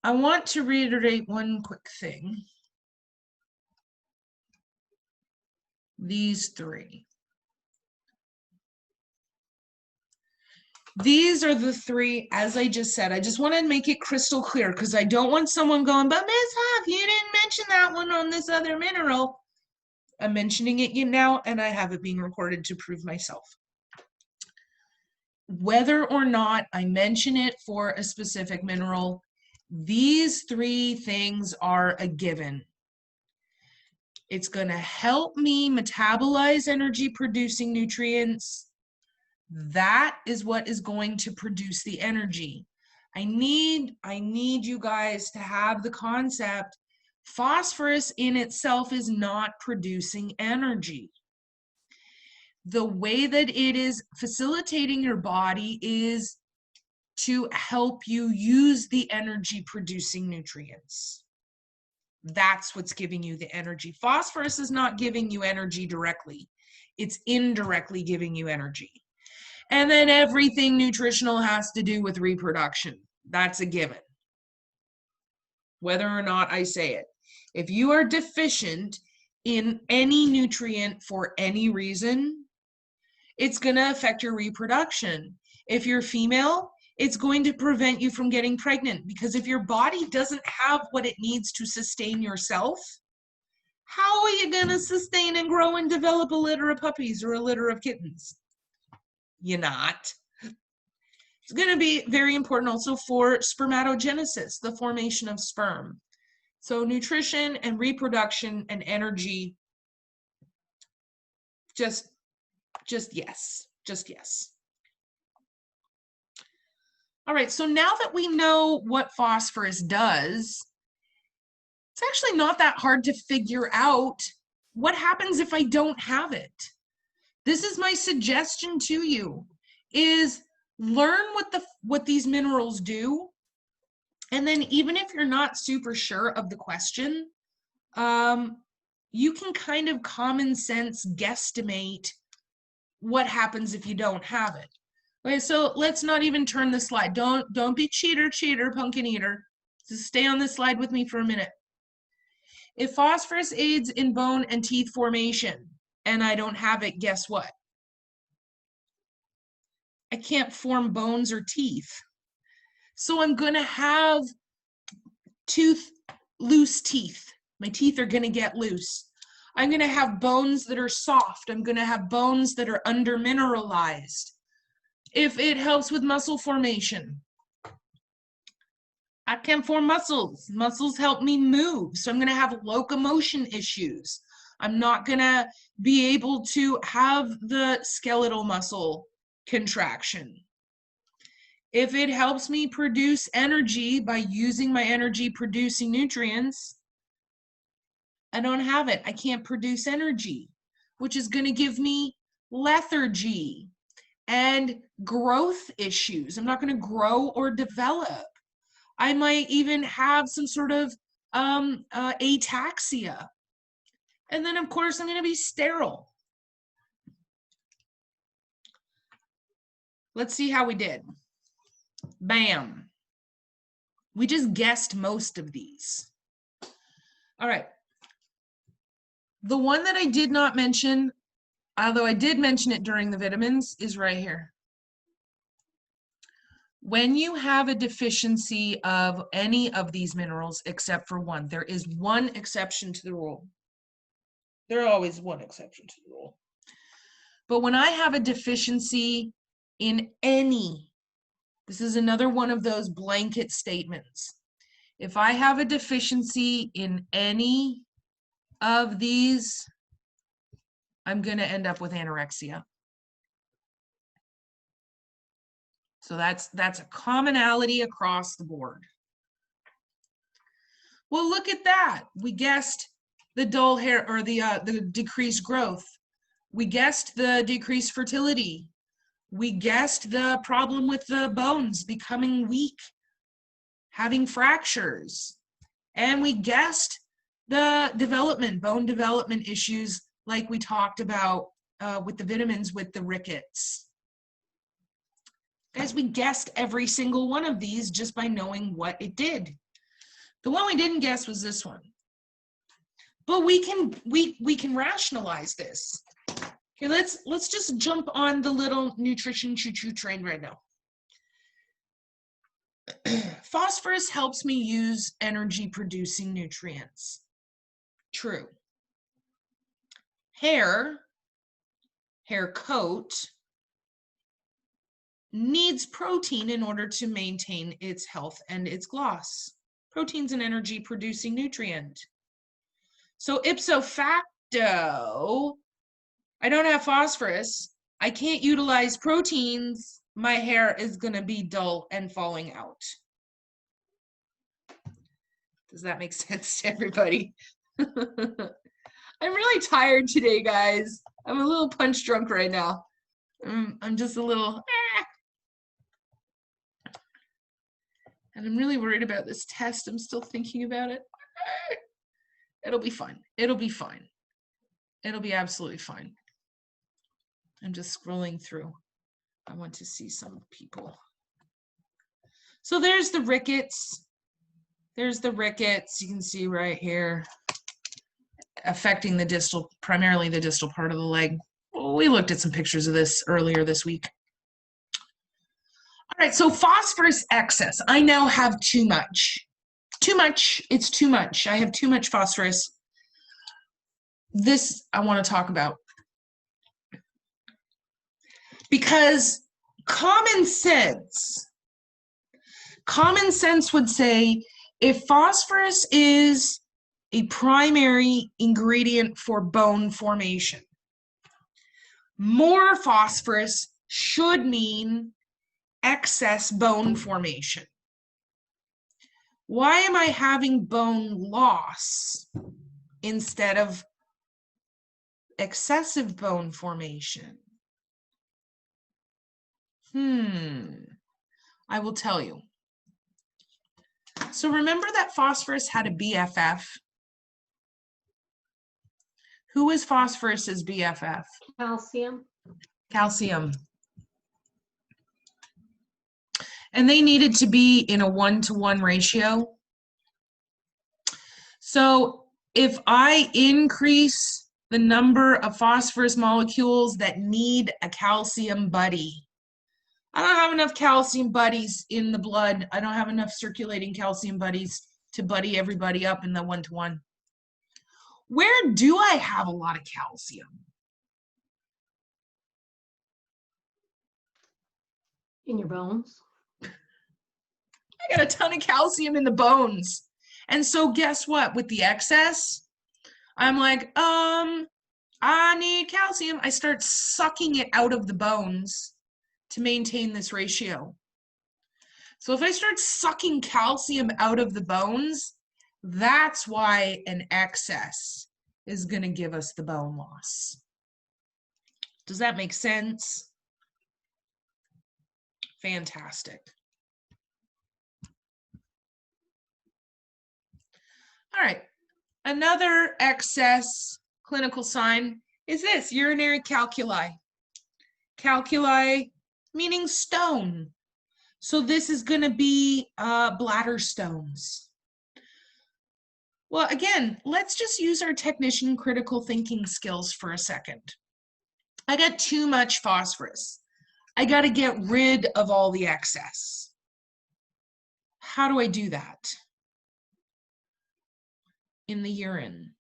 I want to reiterate one quick thing. These three. These are the three, as I just said. I just want to make it crystal clear because I don't want someone going, but Ms. Huff, you didn't mention that one on this other mineral. I'm mentioning it now, and I have it being recorded to prove myself. Whether or not I mention it for a specific mineral, these three things are a given. It's going to help me metabolize energy-producing nutrients. That is what is going to produce the energy. I need you guys to have the concept, phosphorus in itself is not producing energy. The way that it is facilitating your body is to help you use the energy producing nutrients. That's what's giving you the energy. Phosphorus is not giving you energy directly. It's indirectly giving you energy. And then everything nutritional has to do with reproduction. That's a given, whether or not I say it. If you are deficient in any nutrient for any reason, it's going to affect your reproduction. If you're female, it's going to prevent you from getting pregnant, because if your body doesn't have what it needs to sustain yourself, how are you going to sustain and grow and develop a litter of puppies or a litter of kittens? You're not. It's going to be very important also for spermatogenesis, the formation of sperm. So nutrition and reproduction and energy, just yes, just yes. All right, so now that we know what phosphorus does, It's actually not that hard to figure out what happens if I don't have it. This is my suggestion to you, is learn what these minerals do. And then even if you're not super sure of the question, you can kind of common sense guesstimate what happens if you don't have it. Okay, so let's not even turn the slide. Don't be cheater, pumpkin eater. Just stay on this slide with me for a minute. If phosphorus aids in bone and teeth formation, and I don't have it, guess what? I can't form bones or teeth. So I'm gonna have loose teeth. My teeth are gonna get loose. I'm gonna have bones that are soft. I'm gonna have bones that are undermineralized. If it helps with muscle formation, I can form muscles. Muscles help me move. So I'm gonna have locomotion issues. I'm not gonna be able to have the skeletal muscle contraction. If it helps me produce energy by using my energy producing nutrients, I don't have it. I can't produce energy, which is going to give me lethargy and growth issues. I'm not going to grow or develop. I might even have some sort of ataxia. And then, of course, I'm going to be sterile. Let's see how we did. Bam. We just guessed most of these. All right. The one that I did not mention, although I did mention it during the vitamins, is right here. When you have a deficiency of any of these minerals except for one, there is one exception to the rule. There are always one exception to the rule. But when I have a deficiency in any, this is another one of those blanket statements. If I have a deficiency in any of these, I'm going to end up with anorexia. So that's a commonality across the board. Well, look at that. We guessed the dull hair, or the decreased growth. We guessed the decreased fertility. We guessed the problem with the bones becoming weak, having fractures. And we guessed the bone development issues like we talked about with the vitamins with the rickets. Guys, we guessed every single one of these just by knowing what it did. The one we didn't guess was this one. But we can rationalize this. Okay, let's just jump on the little nutrition choo-choo train right now. Phosphorus helps me use energy producing nutrients. True. Hair coat needs protein in order to maintain its health and its gloss. Protein's an energy producing nutrient. So ipso facto, I don't have phosphorus. I can't utilize proteins. My hair is going to be dull and falling out. Does that make sense to everybody? I'm really tired today, guys. I'm a little punch drunk right now. I'm just a little, and I'm really worried about this test. I'm still thinking about it. It'll be fine. It'll be fine. It'll be absolutely fine. I'm just scrolling through. I want to see some people. So there's the rickets. There's the rickets. You can see right here, affecting the distal, primarily the distal part of the leg. We looked at some pictures of this earlier this week. All right, so phosphorus excess. I now have too much. Too much. It's too much. I have too much phosphorus. This I want to talk about. Because common sense would say if phosphorus is a primary ingredient for bone formation, more phosphorus should mean excess bone formation. Why am I having bone loss instead of excessive bone formation? I will tell you. So remember that phosphorus had a BFF? Who is phosphorus's BFF? Calcium. Calcium. And they needed to be in a 1-to-1 ratio. So if I increase the number of phosphorus molecules that need a calcium buddy, I don't have enough calcium buddies in the blood. I don't have enough circulating calcium buddies to buddy everybody up in the 1-to-1. Where do I have a lot of calcium? In your bones. I got a ton of calcium in the bones. And so guess what? With the excess, I'm like, I need calcium. I start sucking it out of the bones to maintain this ratio. So if I start sucking calcium out of the bones, that's why an excess is going to give us the bone loss. Does that make sense? Fantastic. All right, another excess clinical sign is this, urinary calculi. Calculi meaning stone. So this is going to be bladder stones. Well, again, let's just use our technician critical thinking skills for a second. I got too much phosphorus. I got to get rid of all the excess. How do I do that? In the urine.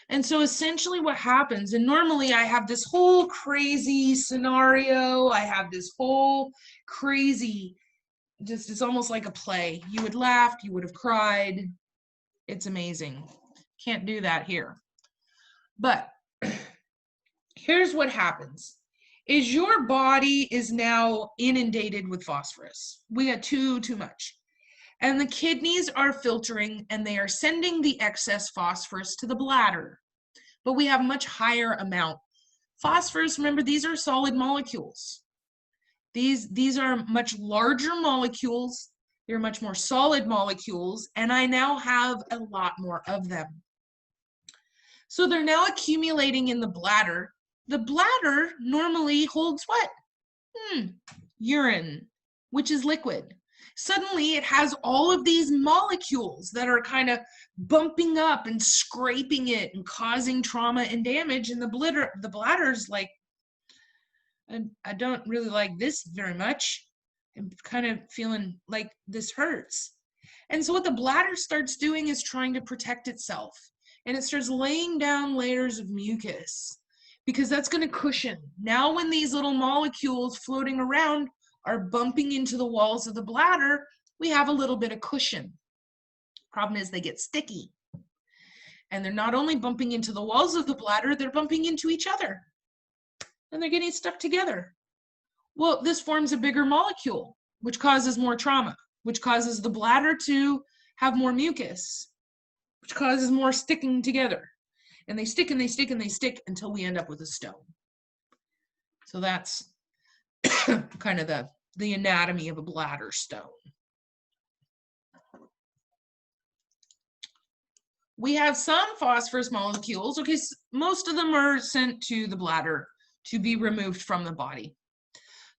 And so essentially what happens, and normally I have this whole crazy scenario, I have this whole crazy, just it's almost like a play. You would laugh, you would have cried. It's amazing. Can't do that here. But here's what happens, is your body is now inundated with phosphorus. We got too much. And the kidneys are filtering and they are sending the excess phosphorus to the bladder. But we have much higher amount. Phosphorus, remember, these are solid molecules. These are much larger molecules. They're much more solid molecules. And I now have a lot more of them. So they're now accumulating in the bladder. The bladder normally holds what? Urine, which is liquid. Suddenly it has all of these molecules that are kind of bumping up and scraping it and causing trauma and damage. And the bladder's like, I don't really like this very much. I'm kind of feeling like this hurts. And so what the bladder starts doing is trying to protect itself. And it starts laying down layers of mucus because that's going to cushion. Now when these little molecules floating around are bumping into the walls of the bladder, we have a little bit of cushion. Problem is they get sticky. And they're not only bumping into the walls of the bladder, they're bumping into each other. And they're getting stuck together. Well, this forms a bigger molecule, which causes more trauma, which causes the bladder to have more mucus, which causes more sticking together. And they stick and they stick and they stick until we end up with a stone. So that's kind of the anatomy of a bladder stone. We have some phosphorus molecules. Okay, so most of them are sent to the bladder to be removed from the body.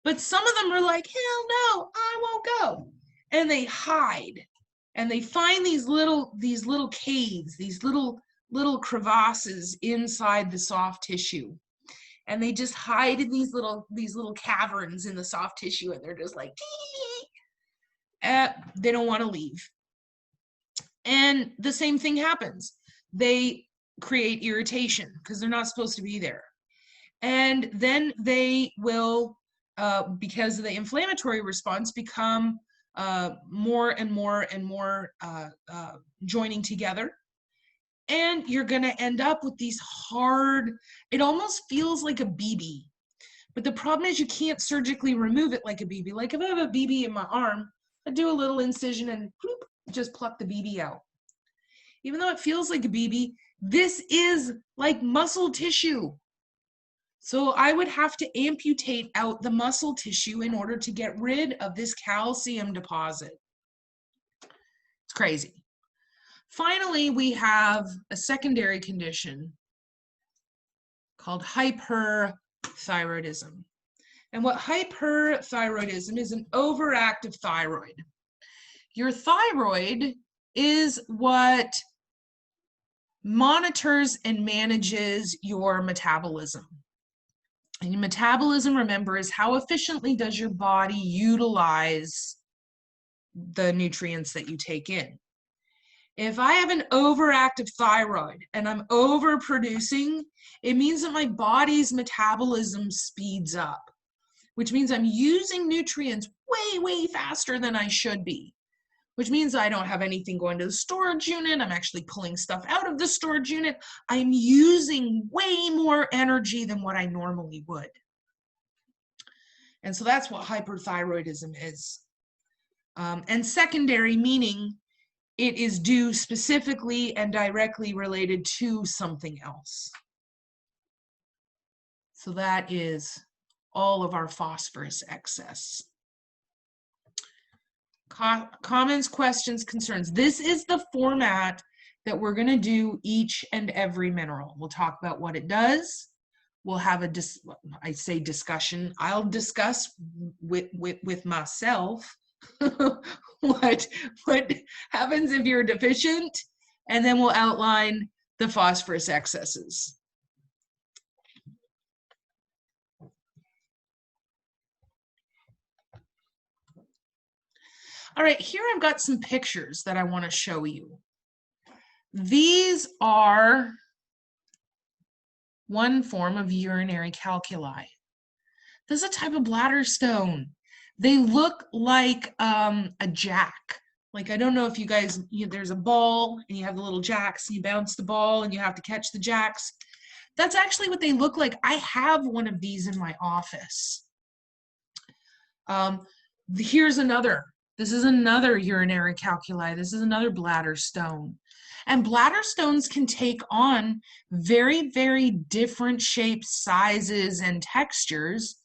But some of them are like, hell no, I won't go. And they hide. And they find these little caves, these little crevasses inside the soft tissue. And they just hide in these little caverns in the soft tissue, and they're just like, they don't want to leave. And the same thing happens. They create irritation because they're not supposed to be there. And then they will, because of the inflammatory response, become more and more and more joining together. And you're going to end up with these hard, it almost feels like a BB. But the problem is you can't surgically remove it like a BB. Like if I have a BB in my arm, I do a little incision and whoop, just pluck the BB out. Even though it feels like a BB, this is like muscle tissue. So I would have to amputate out the muscle tissue in order to get rid of this calcium deposit. It's crazy. Finally, we have a secondary condition called hyperthyroidism. And what hyperthyroidism is, an overactive thyroid. Your thyroid is what monitors and manages your metabolism. And your metabolism, remember, is how efficiently does your body utilize the nutrients that you take in. If I have an overactive thyroid and I'm overproducing, it means that my body's metabolism speeds up, which means I'm using nutrients way faster than I should be, which means I don't have anything going to the storage unit. I'm actually pulling stuff out of the storage unit. I'm using way more energy than what I normally would. And so that's what hyperthyroidism is. And secondary, meaning it is due specifically and directly related to something else. So that is all of our phosphorus excess. Comments, questions, concerns. This is the format that we're going to do each and every mineral. We'll talk about what it does. We'll have a discussion. I'll discuss with myself what happens if you're deficient, and then we'll outline the phosphorus excesses. All right, here I've got some pictures that I want to show you. These are one form of urinary calculi. This is a type of bladder stone. They look like a jack. Like, I don't know if you guys, there's a ball and you have the little jacks and you bounce the ball and you have to catch the jacks. That's actually what they look like. I have one of these in my office. Here's another. This is another urinary calculi. This is another bladder stone. And bladder stones can take on very, very different shapes, sizes, and textures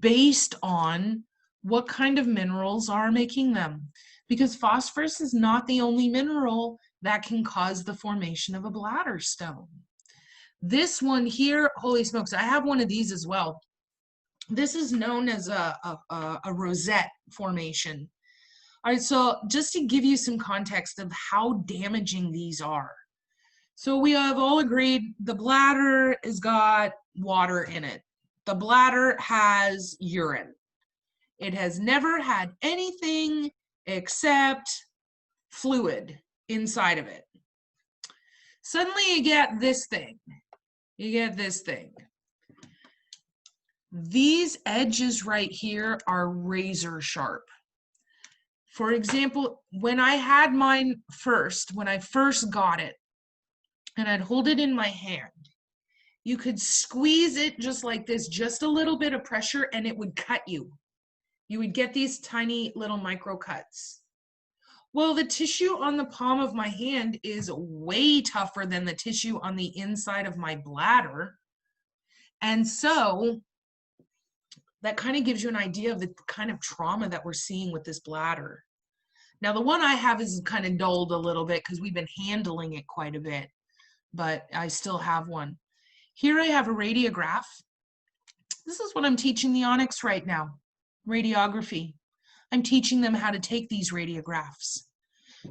based on what kind of minerals are making them. Because phosphorus is not the only mineral that can cause the formation of a bladder stone. This one here, holy smokes, I have one of these as well. This is known as a rosette formation. All right, so just to give you some context of how damaging these are. So we have all agreed the bladder has got water in it. The bladder has urine. It has never had anything except fluid inside of it. Suddenly you get this thing. You get this thing. These edges right here are razor sharp. For example, when I had mine first, when I first got it, and I'd hold it in my hand, you could squeeze it just like this, just a little bit of pressure, and it would cut you. You would get these tiny little micro cuts. Well, the tissue on the palm of my hand is way tougher than the tissue on the inside of my bladder. And so that kind of gives you an idea of the kind of trauma that we're seeing with this bladder. Now, the one I have is kind of dulled a little bit because we've been handling it quite a bit, but I still have one. Here I have a radiograph. This is what I'm teaching the Onyx right now, radiography. I'm teaching them how to take these radiographs.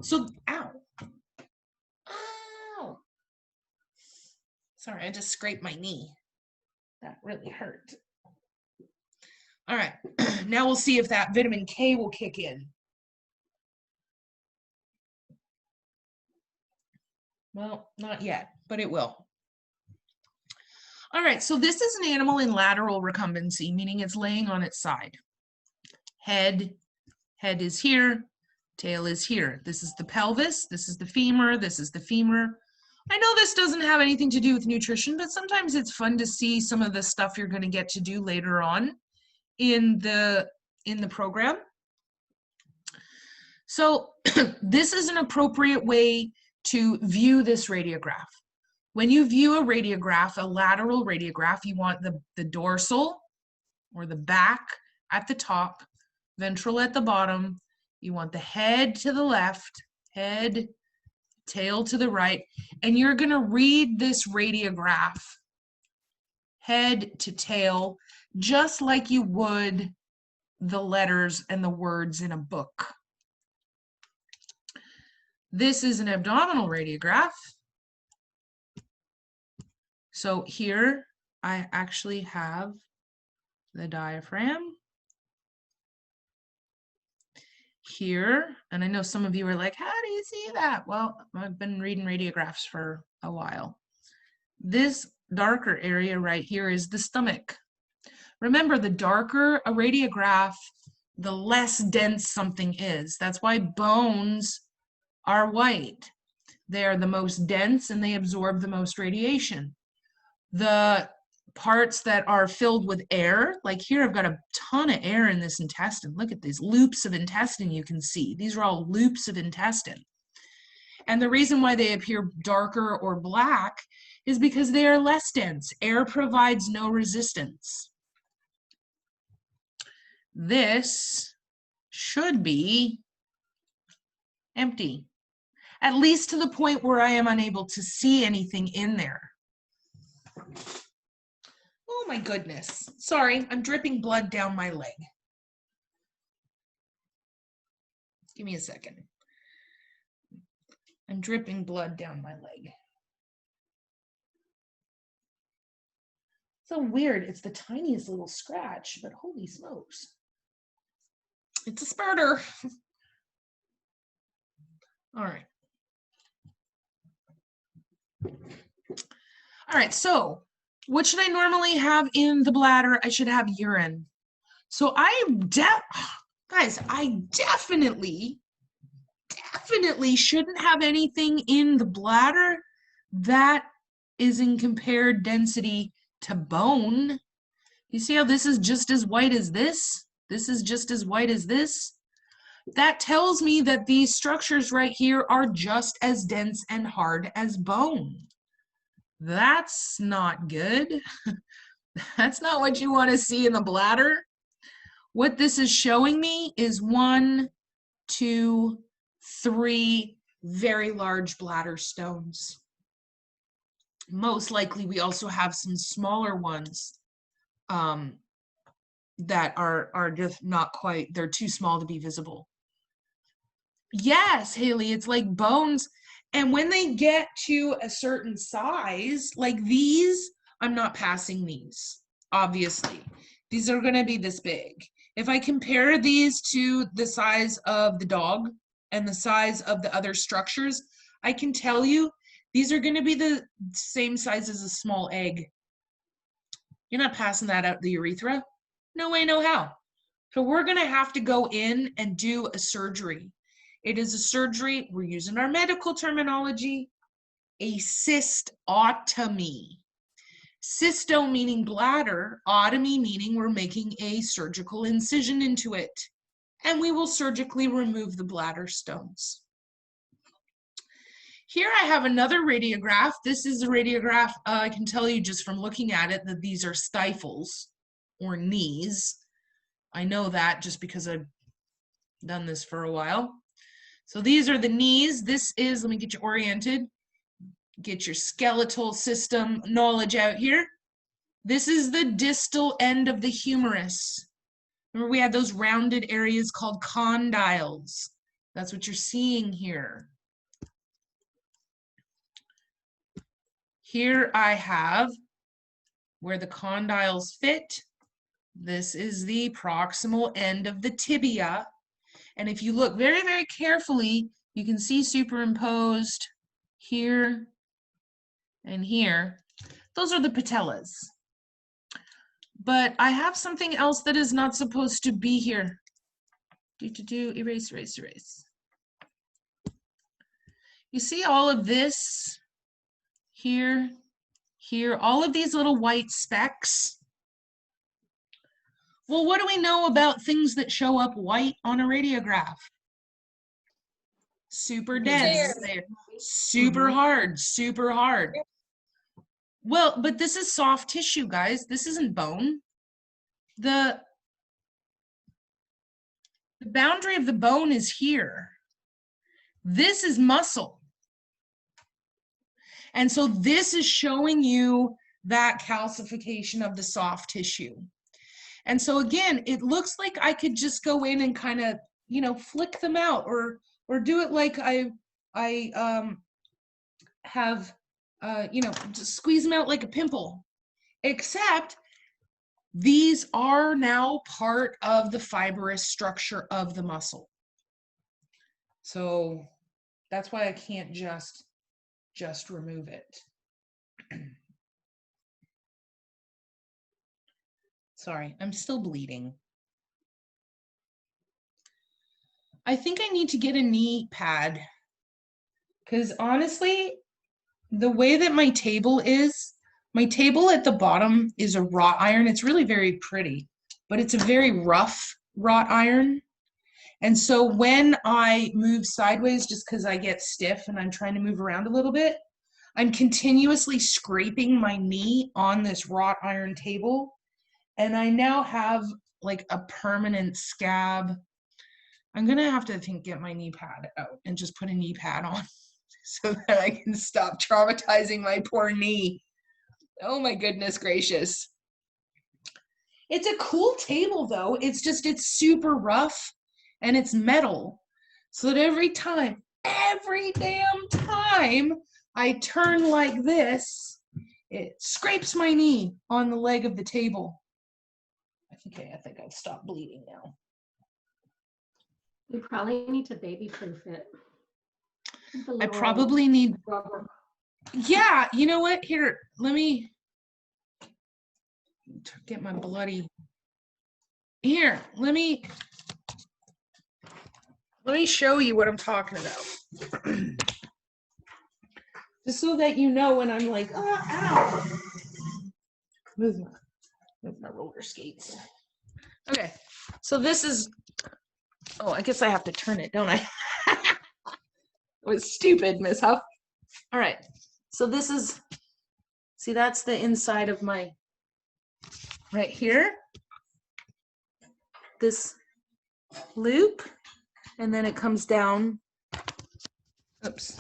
So, ow. Ow. Sorry, I just scraped my knee. That really hurt. All right, now we'll see if that vitamin K will kick in. Well, not yet, but it will. All right, so this is an animal in lateral recumbency, meaning it's laying on its side. Head is here, tail is here. This is the pelvis, this is the femur, this is the femur. I know this doesn't have anything to do with nutrition, but sometimes it's fun to see some of the stuff you're going to get to do later on in the program. So this is an appropriate way to view this radiograph. When you view a radiograph, a lateral radiograph, you want the dorsal or the back at the top, ventral at the bottom. You want the head to the left, head, tail to the right, and you're going to read this radiograph head to tail just like you would the letters and the words in a book. This is an abdominal radiograph. So here I actually have the diaphragm. Here, and I know some of you are like, how do you see that? Well, I've been reading radiographs for a while. This darker area right here is the stomach. Remember, the darker a radiograph, the less dense something is. That's why bones are white. They are the most dense and they absorb the most radiation. The parts that are filled with air, like here I've got a ton of air in this intestine. Look at these loops of intestine you can see. These are all loops of intestine. And the reason why they appear darker or black is because they are less dense. Air provides no resistance. This should be empty, at least to the point where I am unable to see anything in there. Oh my goodness. Sorry, I'm dripping blood down my leg. Give me a second. I'm dripping blood down my leg. So weird. It's the tiniest little scratch, but holy smokes. It's a spurter. All right. All right, so what should I normally have in the bladder? I should have urine. So guys, I definitely shouldn't have anything in the bladder that is in compared density to bone. You see how this is just as white as this? This is just as white as this. That tells me that these structures right here are just as dense and hard as bone. That's not good. That's not what you want to see in the bladder. What this is showing me is 1, 2, 3 very large bladder stones. Most likely we also have some smaller ones that are just not quite, they're too small to be visible. Yes, Haley, it's like bones. And when they get to a certain size, like these, I'm not passing these, obviously. These are going to be this big. If I compare these to the size of the dog and the size of the other structures, I can tell you these are going to be the same size as a small egg. You're not passing that out the urethra. No way, no how. So we're going to have to go in and do a surgery. It is a surgery, we're using our medical terminology, a cystotomy. Cysto meaning bladder, otomy meaning we're making a surgical incision into it. And we will surgically remove the bladder stones. Here I have another radiograph. This is a radiograph, I can tell you just from looking at it that these are stifles or knees. I know that just because I've done this for a while. So these are the knees. This is, let me get you oriented, get your skeletal system knowledge out here. This is the distal end of the humerus. Remember we had those rounded areas called condyles. That's what you're seeing here. Here I have where the condyles fit. This is the proximal end of the tibia. And if you look very, very carefully, you can see superimposed here and here. Those are the patellas. But I have something else that is not supposed to be here. Erase, erase, erase. You see all of this here, here, all of these little white specks? Well, what do we know about things that show up white on a radiograph? super Yeah. dense. They're super hard, super hard. Well, but this is soft tissue, guys. This isn't bone. The boundary of the bone is here. This is muscle. And so this is showing you that calcification of the soft tissue. And so again, it looks like I could just go in and kind of, you know, flick them out or do it like I have, you know, just squeeze them out like a pimple, except these are now part of the fibrous structure of the muscle. So that's why I can't just remove it. Sorry, I'm still bleeding. I think I need to get a knee pad because honestly, the way that my table is, my table at the bottom is a wrought iron. It's really very pretty, but it's a very rough wrought iron. And so when I move sideways, just because I get stiff and I'm trying to move around a little bit, I'm continuously scraping my knee on this wrought iron table. And I now have like a permanent scab. I'm gonna have to, I think, get my knee pad out and just put a knee pad on so that I can stop traumatizing my poor knee. Oh my goodness gracious. It's a cool table though. It's just, it's super rough and it's metal. So that every damn time I turn like this, it scrapes my knee on the leg of the table. I think I've stopped bleeding now. We probably need to baby-proof it. With a I little probably need, rubber. yeah, you know what? Here, let me get my bloody, here, let me show you what I'm talking about. Just so that you know when I'm like, oh, ow. Move my roller skates. Okay, so this is, oh, I guess I have to turn it, don't I? It was stupid, Miss Huff. All right, so this is, see, that's the inside of my, right here, this loop, and then it comes down, oops,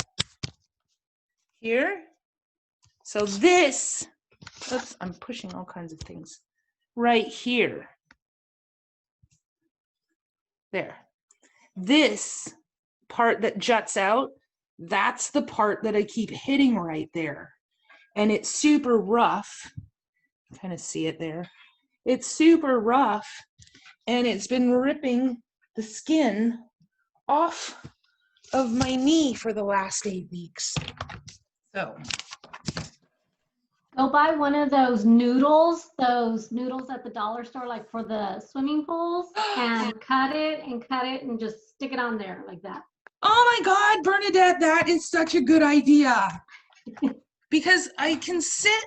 here. So this, oops, I'm pushing all kinds of things, right here. There. This part that juts out, that's the part that I keep hitting right there. And it's super rough. Kind of see it there. It's super rough and it's been ripping the skin off of my knee for the last 8 weeks. So Go buy one of those noodles at the dollar store, like for the swimming pools, and cut it and just stick it on there like that. oh my God, Bernadette, that is such a good idea. Because I can sit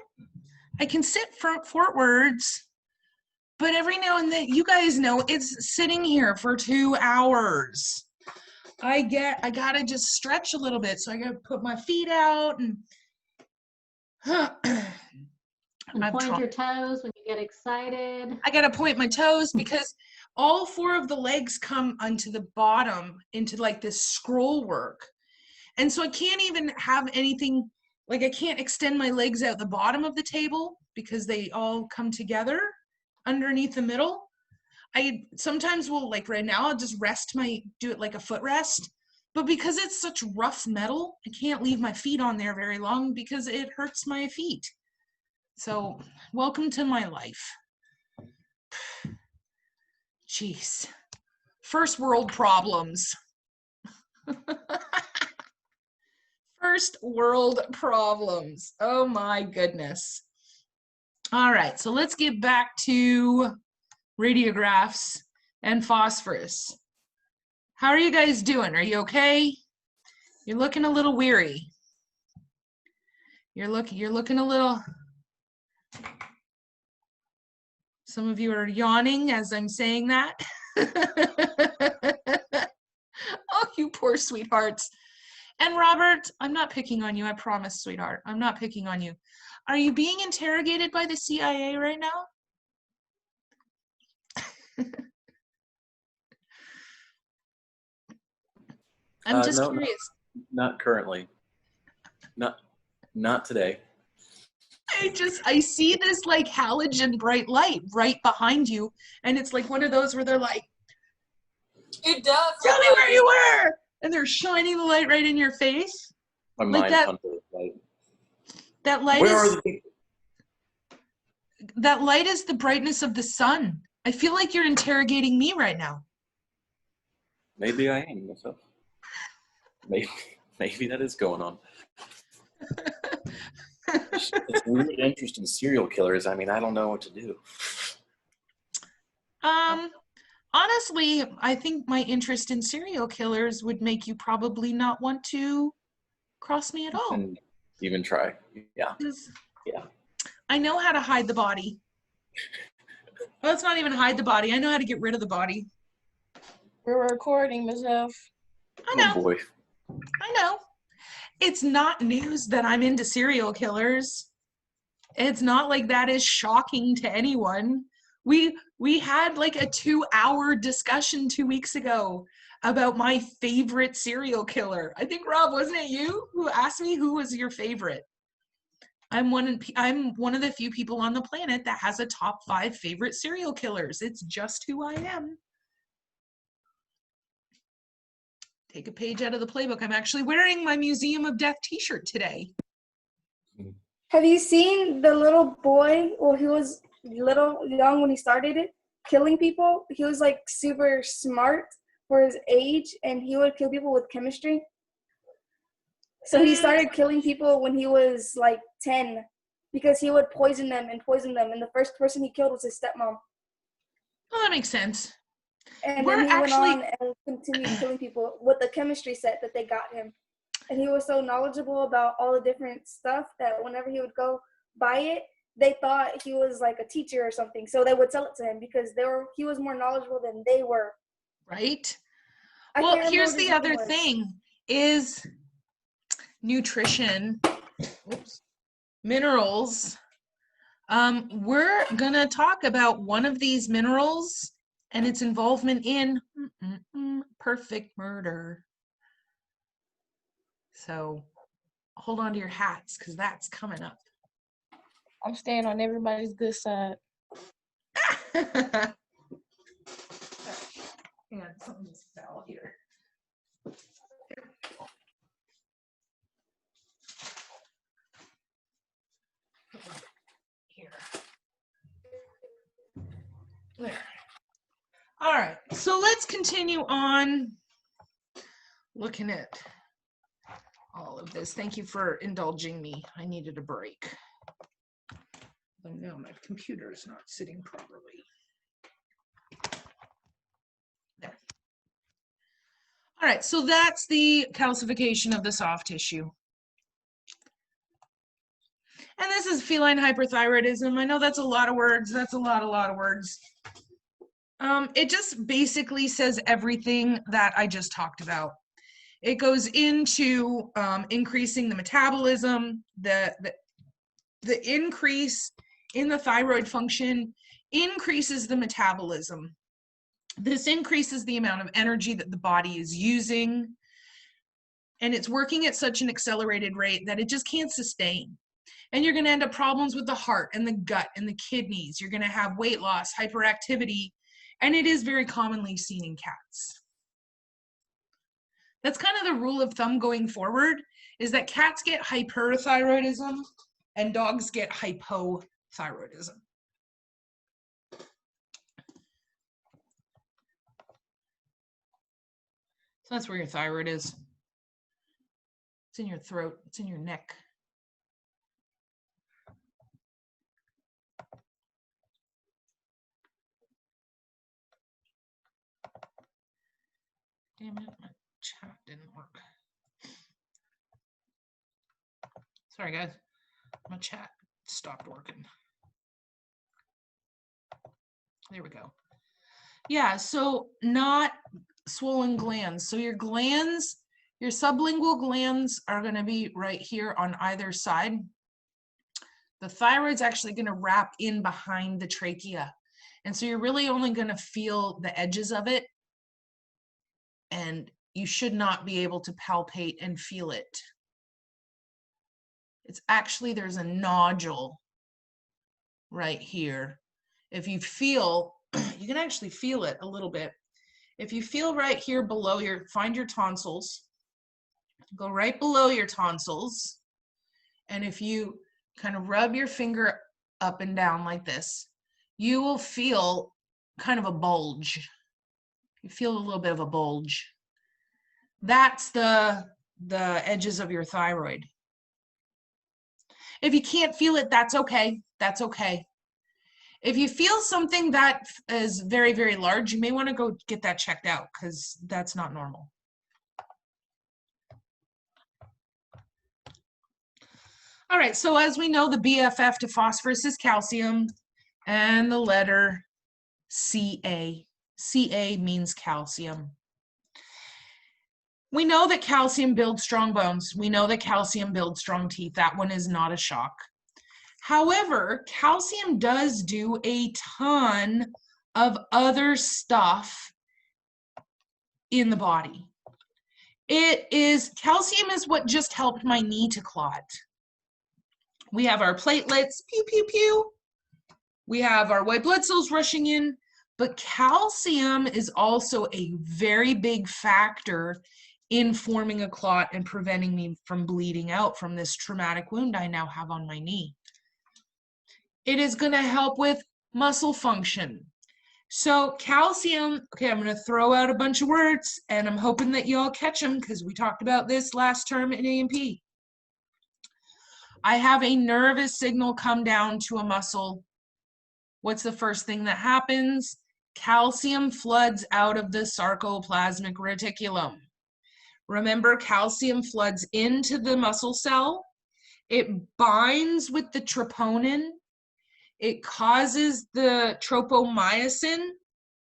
forwards, but every now and then, you guys know, it's sitting here for 2 hours. I gotta just stretch a little bit. So I gotta put my feet out and And point your toes when you get excited. I gotta point my toes because all 4 of the legs come onto the bottom into like this scroll work. And so I can't even have anything, like I can't extend my legs out the bottom of the table because they all come together underneath the middle. I sometimes will, like right now, I'll just do it like a footrest. But because it's such rough metal, I can't leave my feet on there very long because it hurts my feet. So welcome to my life. Jeez. First world problems. First world problems. Oh my goodness. All right, so let's get back to radiographs and phosphorus. How are you guys doing? Are you okay? You're looking a little weary. You're looking a little, some of you are yawning as I'm saying that. Oh, You poor sweethearts. And Robert, I'm not picking on you. I promise, sweetheart. I'm not picking on you. Are you being interrogated by the CIA right now? I'm just No, curious. not currently. Not today. I see this like halogen bright light right behind you, and it's like one of those where they're like, It does. tell look me like where it. you were, and they're shining the light right in your face. My Like mind that- hunter. Like, That light where are is the people? that light is the brightness of the sun. I feel like you're interrogating me right now. Maybe I am myself. Maybe that is going on. It's a weird interest in serial killers. I mean, I don't know what to do. Honestly, I think my interest in serial killers would make you probably not want to cross me at all. And even try. Yeah. 'Cause Yeah. I know how to hide the body. Well, it's not even hide the body. I know how to get rid of the body. We're recording, Ms. F. I know. Oh boy. I know. It's not news that I'm into serial killers. It's not like that is shocking to anyone. We had like a 2-hour discussion 2 weeks ago about my favorite serial killer. I think, Rob, wasn't it you who asked me who was your favorite? I'm one of the few people on the planet that has a top 5 favorite serial killers. It's just who I am. Take a page out of the playbook. I'm actually wearing my Museum of Death t-shirt today. Have you seen the little boy? Well, he was young when he started it, killing people. He was like super smart for his age, and he would kill people with chemistry. So he started killing people when he was like 10 because he would poison them. And the first person he killed was his stepmom. Well, that makes sense. And We're then he actually- went on and continued killing people with the chemistry set that they got him. And he was so knowledgeable about all the different stuff that whenever he would go buy it, they thought he was like a teacher or something. So they would sell it to him because he was more knowledgeable than they were. Right? I Well, can't remember here's what his the name other was. thing is nutrition, minerals. We're gonna talk about one of these minerals and its involvement in perfect murder. So hold on to your hats because that's coming up. I'm staying on everybody's good side. And something just fell here. Here. There. All right, so let's continue on looking at all of this. Thank you for indulging me. I needed a break. Though now my computer is not sitting properly. There. All right, so that's the calcification of the soft tissue. And this is feline hyperthyroidism. I know that's a lot of words. That's a lot of words. It just basically says everything that I just talked about. It goes into increasing the metabolism, the increase in the thyroid function increases the metabolism. This increases the amount of energy that the body is using, and it's working at such an accelerated rate that it just can't sustain. And you're going to end up problems with the heart and the gut and the kidneys. You're going to have weight loss, hyperactivity, and it is very commonly seen in cats. That's kind of the rule of thumb going forward, is that cats get hyperthyroidism and dogs get hypothyroidism. So that's where your thyroid is. It's in your throat, it's in your neck. Damn it, my chat didn't work. Sorry guys, my chat stopped working. There we go. Yeah, so not swollen glands. So your glands, your sublingual glands are going to be right here on either side. The thyroid's actually going to wrap in behind the trachea. And so you're really only going to feel the edges of it. And you should not be able to palpate and feel it. It's actually, there's a nodule right here. If you feel, you can actually feel it a little bit. If you feel right here below your, find your tonsils, go right below your tonsils. And if you kind of rub your finger up and down like this, you will feel kind of a bulge. You feel a little bit of a bulge. That's the edges of your thyroid. If you can't feel it, that's okay. That's okay. If you feel something that is very, very large, you may want to go get that checked out because that's not normal. All right, so as we know, the BFF to phosphorus is calcium and the letter Ca. Ca means calcium. We know that calcium builds strong bones. We know that calcium builds strong teeth. That one is not a shock. However, calcium does do a ton of other stuff in the body. Calcium is what just helped my knee to clot. We have our platelets, pew, pew, pew. We have our white blood cells rushing in, but calcium is also a very big factor in forming a clot and preventing me from bleeding out from this traumatic wound I now have on my knee. It is going to help with muscle function. So calcium, okay, I'm going to throw out a bunch of words and I'm hoping that you all catch them because we talked about this last term in A&P. I have a nervous signal come down to a muscle. What's the first thing that happens? Calcium floods out of the sarcoplasmic reticulum. Remember, calcium floods into the muscle cell. It binds with the troponin. It causes the tropomyosin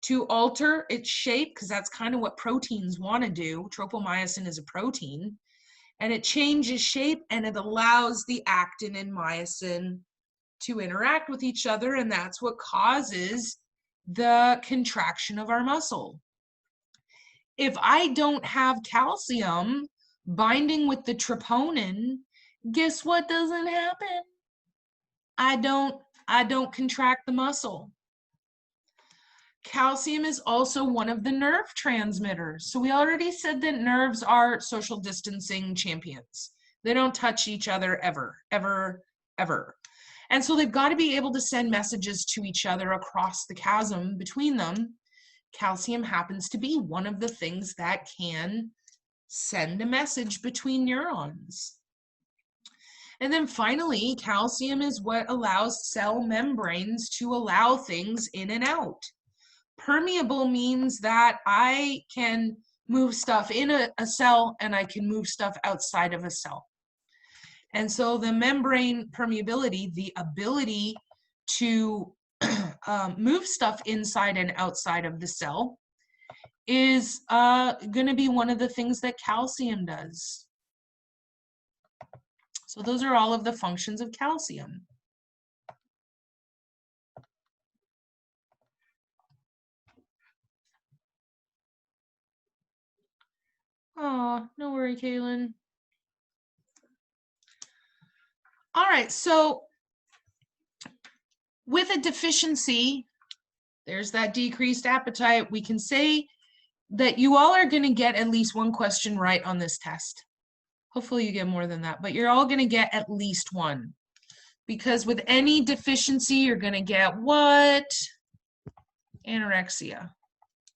to alter its shape because that's kind of what proteins want to do. Tropomyosin is a protein. And it changes shape and it allows the actin and myosin to interact with each other, and that's what causes the contraction of our muscle. If I don't have calcium binding with the troponin, guess what doesn't happen? I don't contract the muscle. Calcium is also one of the nerve transmitters. So we already said that nerves are social distancing champions. They don't touch each other ever, ever, ever. And so they've got to be able to send messages to each other across the chasm between them. Calcium happens to be one of the things that can send a message between neurons. And then finally, calcium is what allows cell membranes to allow things in and out. Permeable means that I can move stuff in a cell and I can move stuff outside of a cell. And so the membrane permeability, the ability to move stuff inside and outside of the cell, is going to be one of the things that calcium does. So those are all of the functions of calcium. Oh, no worry, Kaylin. All right, so with a deficiency, there's that decreased appetite. We can say that you all are going to get at least one question right on this test. Hopefully you get more than that, but you're all going to get at least one. Because with any deficiency, you're going to get what? Anorexia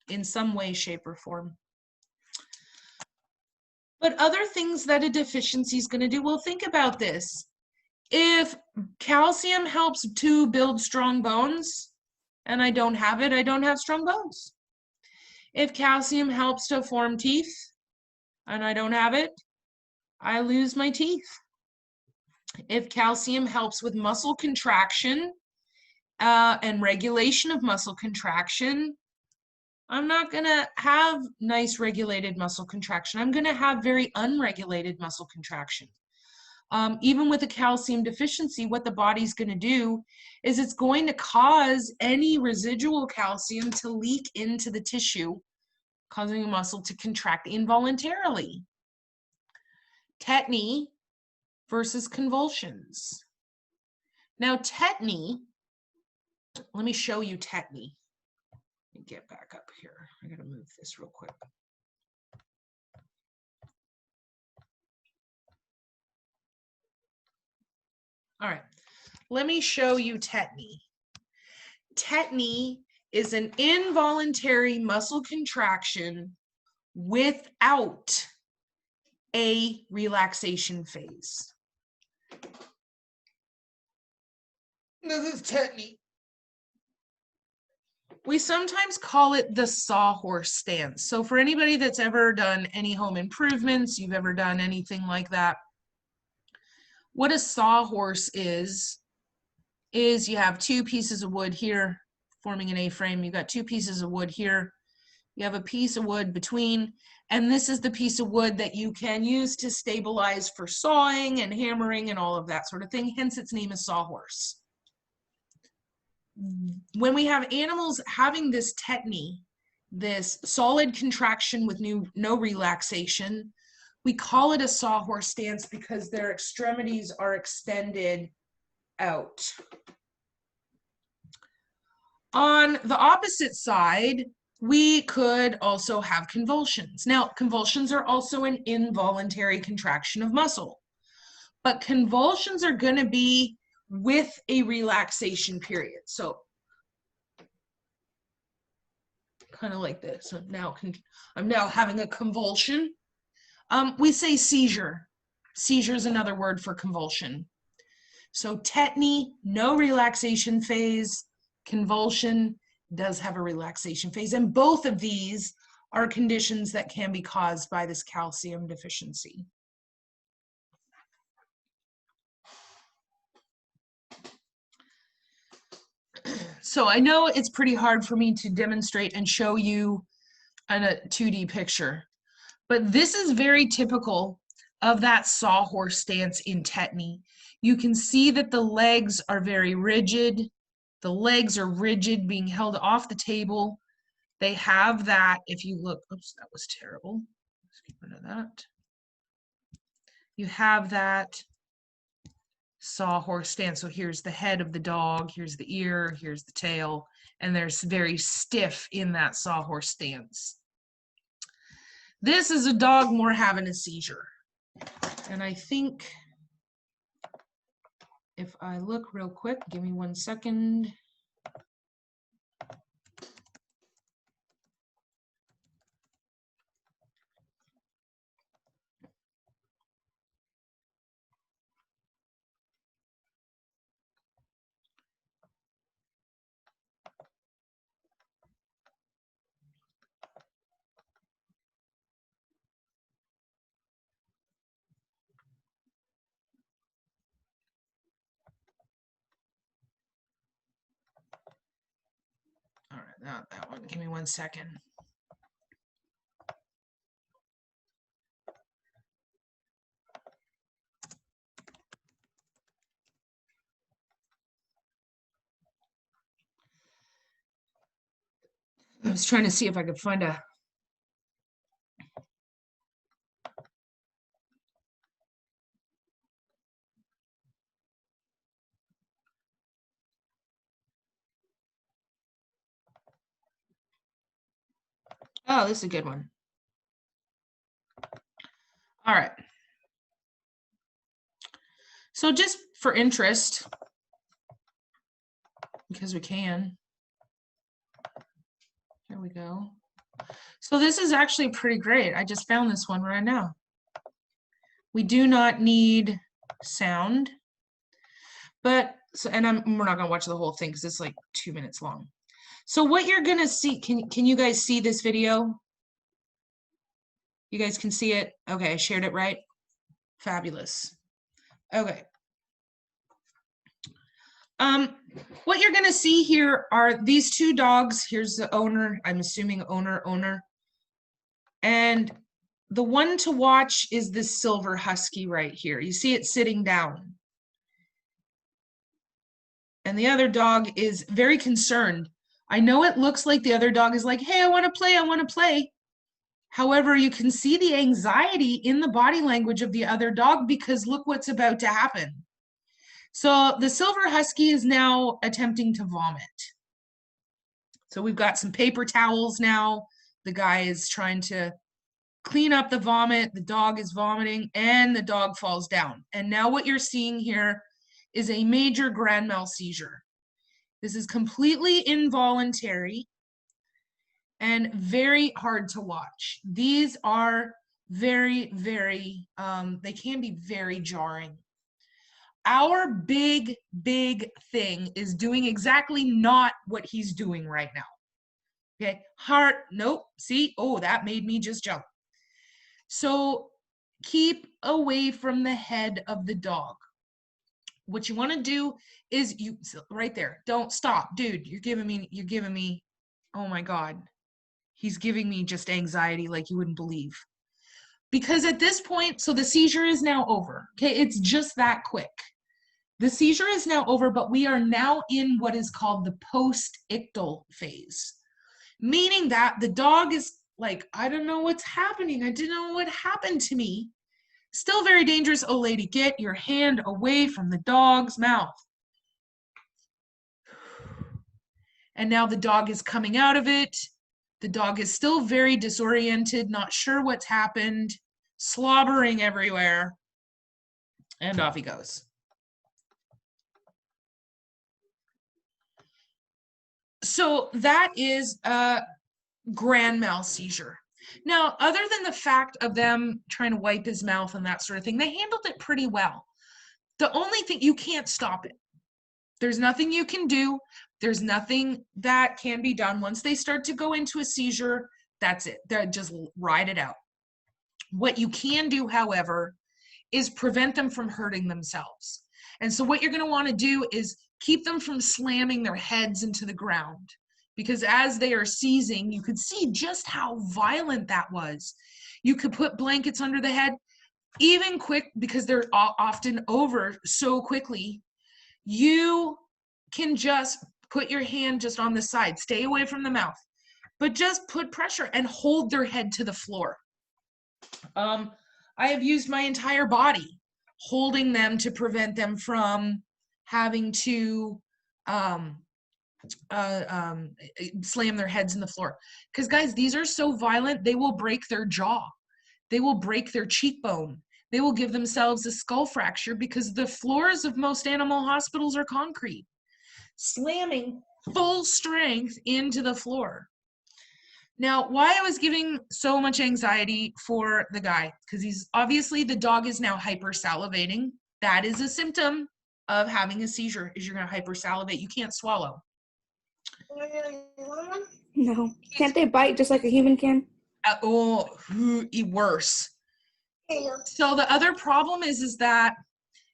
in some way, shape, or form. But other things that a deficiency is going to do, well, think about this. If calcium helps to build strong bones, and I don't have it, I don't have strong bones. If calcium helps to form teeth, and I don't have it, I lose my teeth. If calcium helps with muscle contraction and regulation of muscle contraction, I'm not going to have nice regulated muscle contraction. I'm going to have very unregulated muscle contraction. Even with a calcium deficiency, what the body's going to do is it's going to cause any residual calcium to leak into the tissue, causing a muscle to contract involuntarily. Tetany versus convulsions. Now, tetany, let me show you tetany. Let me get back up here. I gotta move this real quick. All right, let me show you tetany. Tetany is an involuntary muscle contraction without a relaxation phase. This is tetany. We sometimes call it the sawhorse stance. So for anybody that's ever done any home improvements, you've ever done anything like that, what a sawhorse is you have two pieces of wood here forming an A-frame. You've got two pieces of wood here. You have a piece of wood between, and this is the piece of wood that you can use to stabilize for sawing and hammering and all of that sort of thing. Hence its name is sawhorse. When we have animals having this tetany, this solid contraction with no relaxation, we call it a sawhorse stance because their extremities are extended out. On the opposite side, we could also have convulsions. Now, convulsions are also an involuntary contraction of muscle, but convulsions are going to be with a relaxation period. So kind of like this. So now I'm now having a convulsion. We say seizure. Seizure is another word for convulsion. So tetany, no relaxation phase. Convulsion does have a relaxation phase. And both of these are conditions that can be caused by this calcium deficiency. So I know it's pretty hard for me to demonstrate and show you on a 2D picture, but this is very typical of that sawhorse stance in tetany. You can see that the legs are very rigid. The legs are rigid, being held off the table. They have that, if you look, oops, that was terrible. Let's get rid of that. You have that sawhorse stance. So here's the head of the dog, here's the ear, here's the tail, and there's very stiff in that sawhorse stance. This is a dog more having a seizure. And I think if I look real quick, give me 1 second. All right, not that one. Give me 1 second. I was trying to see if I could find a oh, this is a good one. All right. So just for interest, because we can, here we go. So this is actually pretty great. I just found this one right now. We do not need sound, but, so, and we're not gonna watch the whole thing because it's like 2 minutes long. So what you're gonna see, can you guys see this video? You guys can see it? Okay, I shared it right? Fabulous. Okay. What you're gonna see here are these two dogs. Here's the owner, I'm assuming owner. And the one to watch is this silver husky right here. You see it sitting down. And the other dog is very concerned. I know it looks like the other dog is like, hey, I want to play, I want to play. However, you can see the anxiety in the body language of the other dog because look what's about to happen. So the silver husky is now attempting to vomit. So we've got some paper towels now. The guy is trying to clean up the vomit. The dog is vomiting and the dog falls down. And now what you're seeing here is a major grand mal seizure. This is completely involuntary and very hard to watch. These are very, very, they can be very jarring. Our big thing is doing exactly not what he's doing right now. Okay, heart, nope, see, oh, that made me just jump. So keep away from the head of the dog. What you want to do is right there, don't stop, dude, you're giving me, oh my God. He's giving me just anxiety like you wouldn't believe. Because at this point, so the seizure is now over. Okay, it's just that quick. The seizure is now over, but we are now in what is called the post-ictal phase. Meaning that the dog is like, I don't know what's happening. I didn't know what happened to me. Still very dangerous. Oh, lady, get your hand away from the dog's mouth. And now the dog is coming out of it. The dog is still very disoriented, not sure what's happened, slobbering everywhere, and off he goes. So that is a grand mal seizure. Now, other than the fact of them trying to wipe his mouth and that sort of thing, they handled it pretty well. The only thing, you can't stop it. There's nothing you can do. There's nothing that can be done. Once they start to go into a seizure, that's it. They're just ride it out. What you can do, however, is prevent them from hurting themselves. And so what you're going to want to do is keep them from slamming their heads into the ground. Because as they are seizing, you could see just how violent that was. You could put blankets under the head, even quick, because they're often over so quickly. You can just put your hand just on the side, stay away from the mouth, but just put pressure and hold their head to the floor. I have used my entire body holding them to prevent them from having to slam their heads in the floor. Because guys, these are so violent, they will break their jaw. They will break their cheekbone. They will give themselves a skull fracture because the floors of most animal hospitals are concrete. Slamming full strength into the floor. Now, why I was giving so much anxiety for the guy, because he's obviously, the dog is now hypersalivating. That is a symptom of having a seizure, is you're going to hypersalivate. You can't swallow. No. Can't they bite just like a human can? Worse. So the other problem is that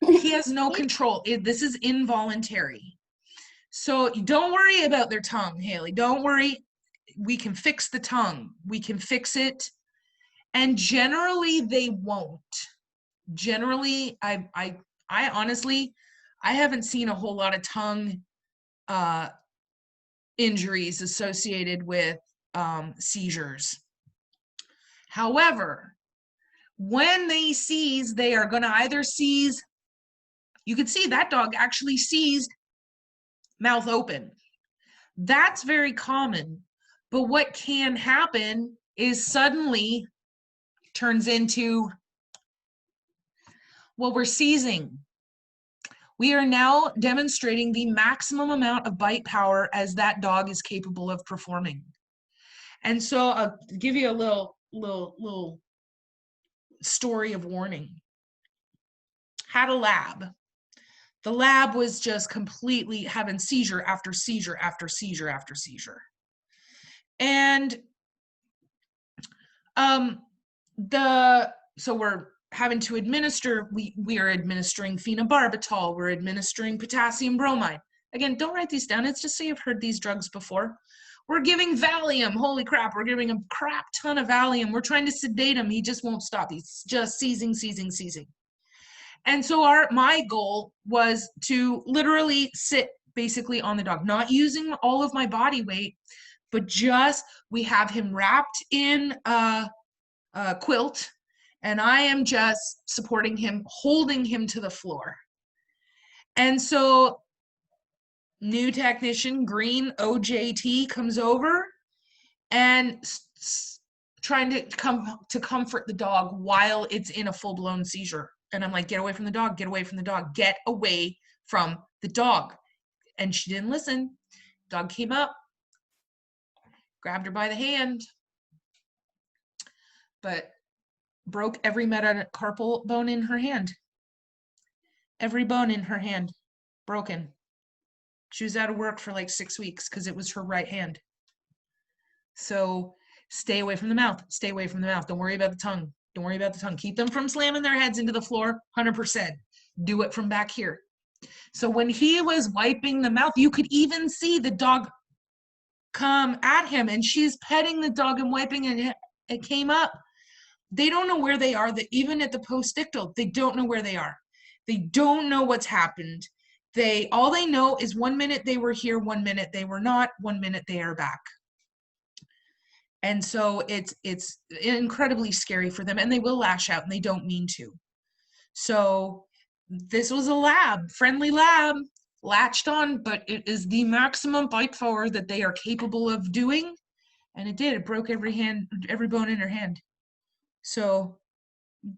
he has no control. This is involuntary. So don't worry about their tongue, Haley. Don't worry. We can fix the tongue. We can fix it. And generally they won't. Generally, I honestly, I haven't seen a whole lot of tongue injuries associated with seizures. However, when they seize, they are going to either seize, you can see that dog actually seized mouth open. That's very common. But what can happen is suddenly turns into, well, we're seizing. We are now demonstrating the maximum amount of bite power as that dog is capable of performing. And so I'll give you a little story of warning. Had a lab. The lab was just completely having seizure after seizure after seizure after seizure. And so we're having to administer, we are administering phenobarbital, we're administering potassium bromide. Again, don't write these down. It's just so you've heard these drugs before. We're giving Valium. Holy crap, we're giving a crap ton of Valium. We're trying to sedate him. He just won't stop. He's just seizing. And so my goal was to literally sit basically on the dog, not using all of my body weight, but just we have him wrapped in a quilt, and I am just supporting him, holding him to the floor. And so new technician, green OJT, comes over and trying to comfort the dog while it's in a full-blown seizure. And I'm like, get away from the dog, get away from the dog, get away from the dog. And she didn't listen. Dog came up, grabbed her by the hand, but broke every metacarpal bone in her hand. Every bone in her hand broken. She was out of work for like 6 weeks because it was her right hand. So stay away from the mouth. Stay away from the mouth. Don't worry about the tongue. Don't worry about the tongue. Keep them from slamming their heads into the floor, 100%. Do it from back here. So when he was wiping the mouth, you could even see the dog come at him, and she's petting the dog and wiping it. It came up. They don't know where they are. That even at the postictal, they don't know where they are. They don't know what's happened. All they know is 1 minute they were here, 1 minute they were not, 1 minute they are back. And so it's incredibly scary for them, and they will lash out, and they don't mean to. So this was a lab, friendly lab, latched on, but it is the maximum bite forward that they are capable of doing. And it did. It broke every bone in her hand. So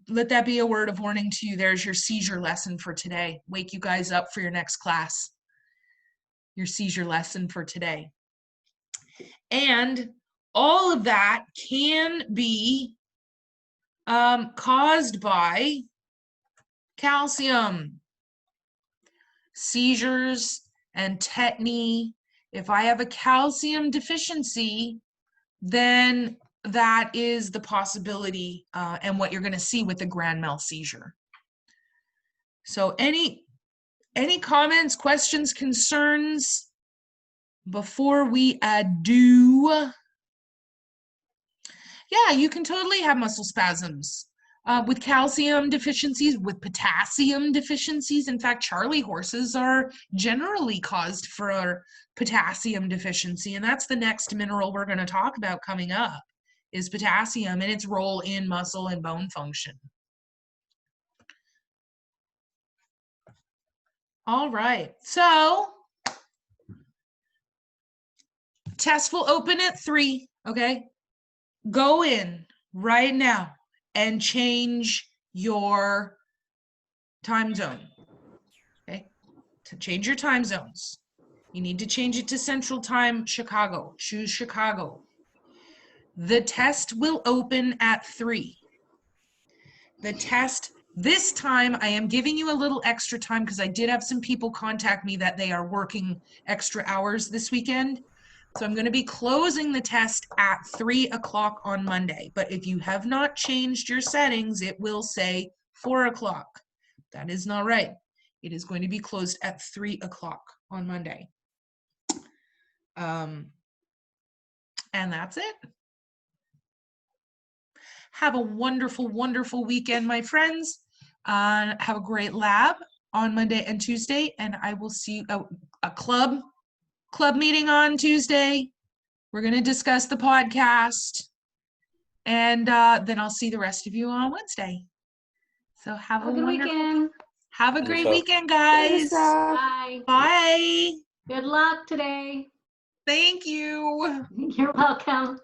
let that be a word of warning to you. There's your seizure lesson for today. Wake you guys up for your next class. Your seizure lesson for today. And all of that can be caused by calcium. Seizures and tetany. If I have a calcium deficiency, then that is the possibility and what you're going to see with the grand mal seizure. So any comments, questions, concerns before we do? Yeah, you can totally have muscle spasms with calcium deficiencies, with potassium deficiencies. In fact, Charlie horses are generally caused for potassium deficiency, and that's the next mineral we're going to talk about coming up, is potassium and its role in muscle and bone function. All right, so test will open at 3, okay? Go in right now and change your time zone, okay? To change your time zones, you need to change it to Central Time, Chicago. Choose Chicago. The test will open at 3. The test, this time I am giving you a little extra time because I did have some people contact me that they are working extra hours this weekend. So I'm going to be closing the test at 3 o'clock on Monday. But if you have not changed your settings, it will say 4 o'clock. That is not right. It is going to be closed at 3 o'clock on Monday. And that's it. Have a wonderful, wonderful weekend, my friends. Have a great lab on Monday and Tuesday, and I will see you a club meeting on Tuesday. We're going to discuss the podcast, and then I'll see the rest of you on Wednesday. So have a good weekend. Have a great weekend, guys. Bye. Bye. Good luck today. Thank you. You're welcome.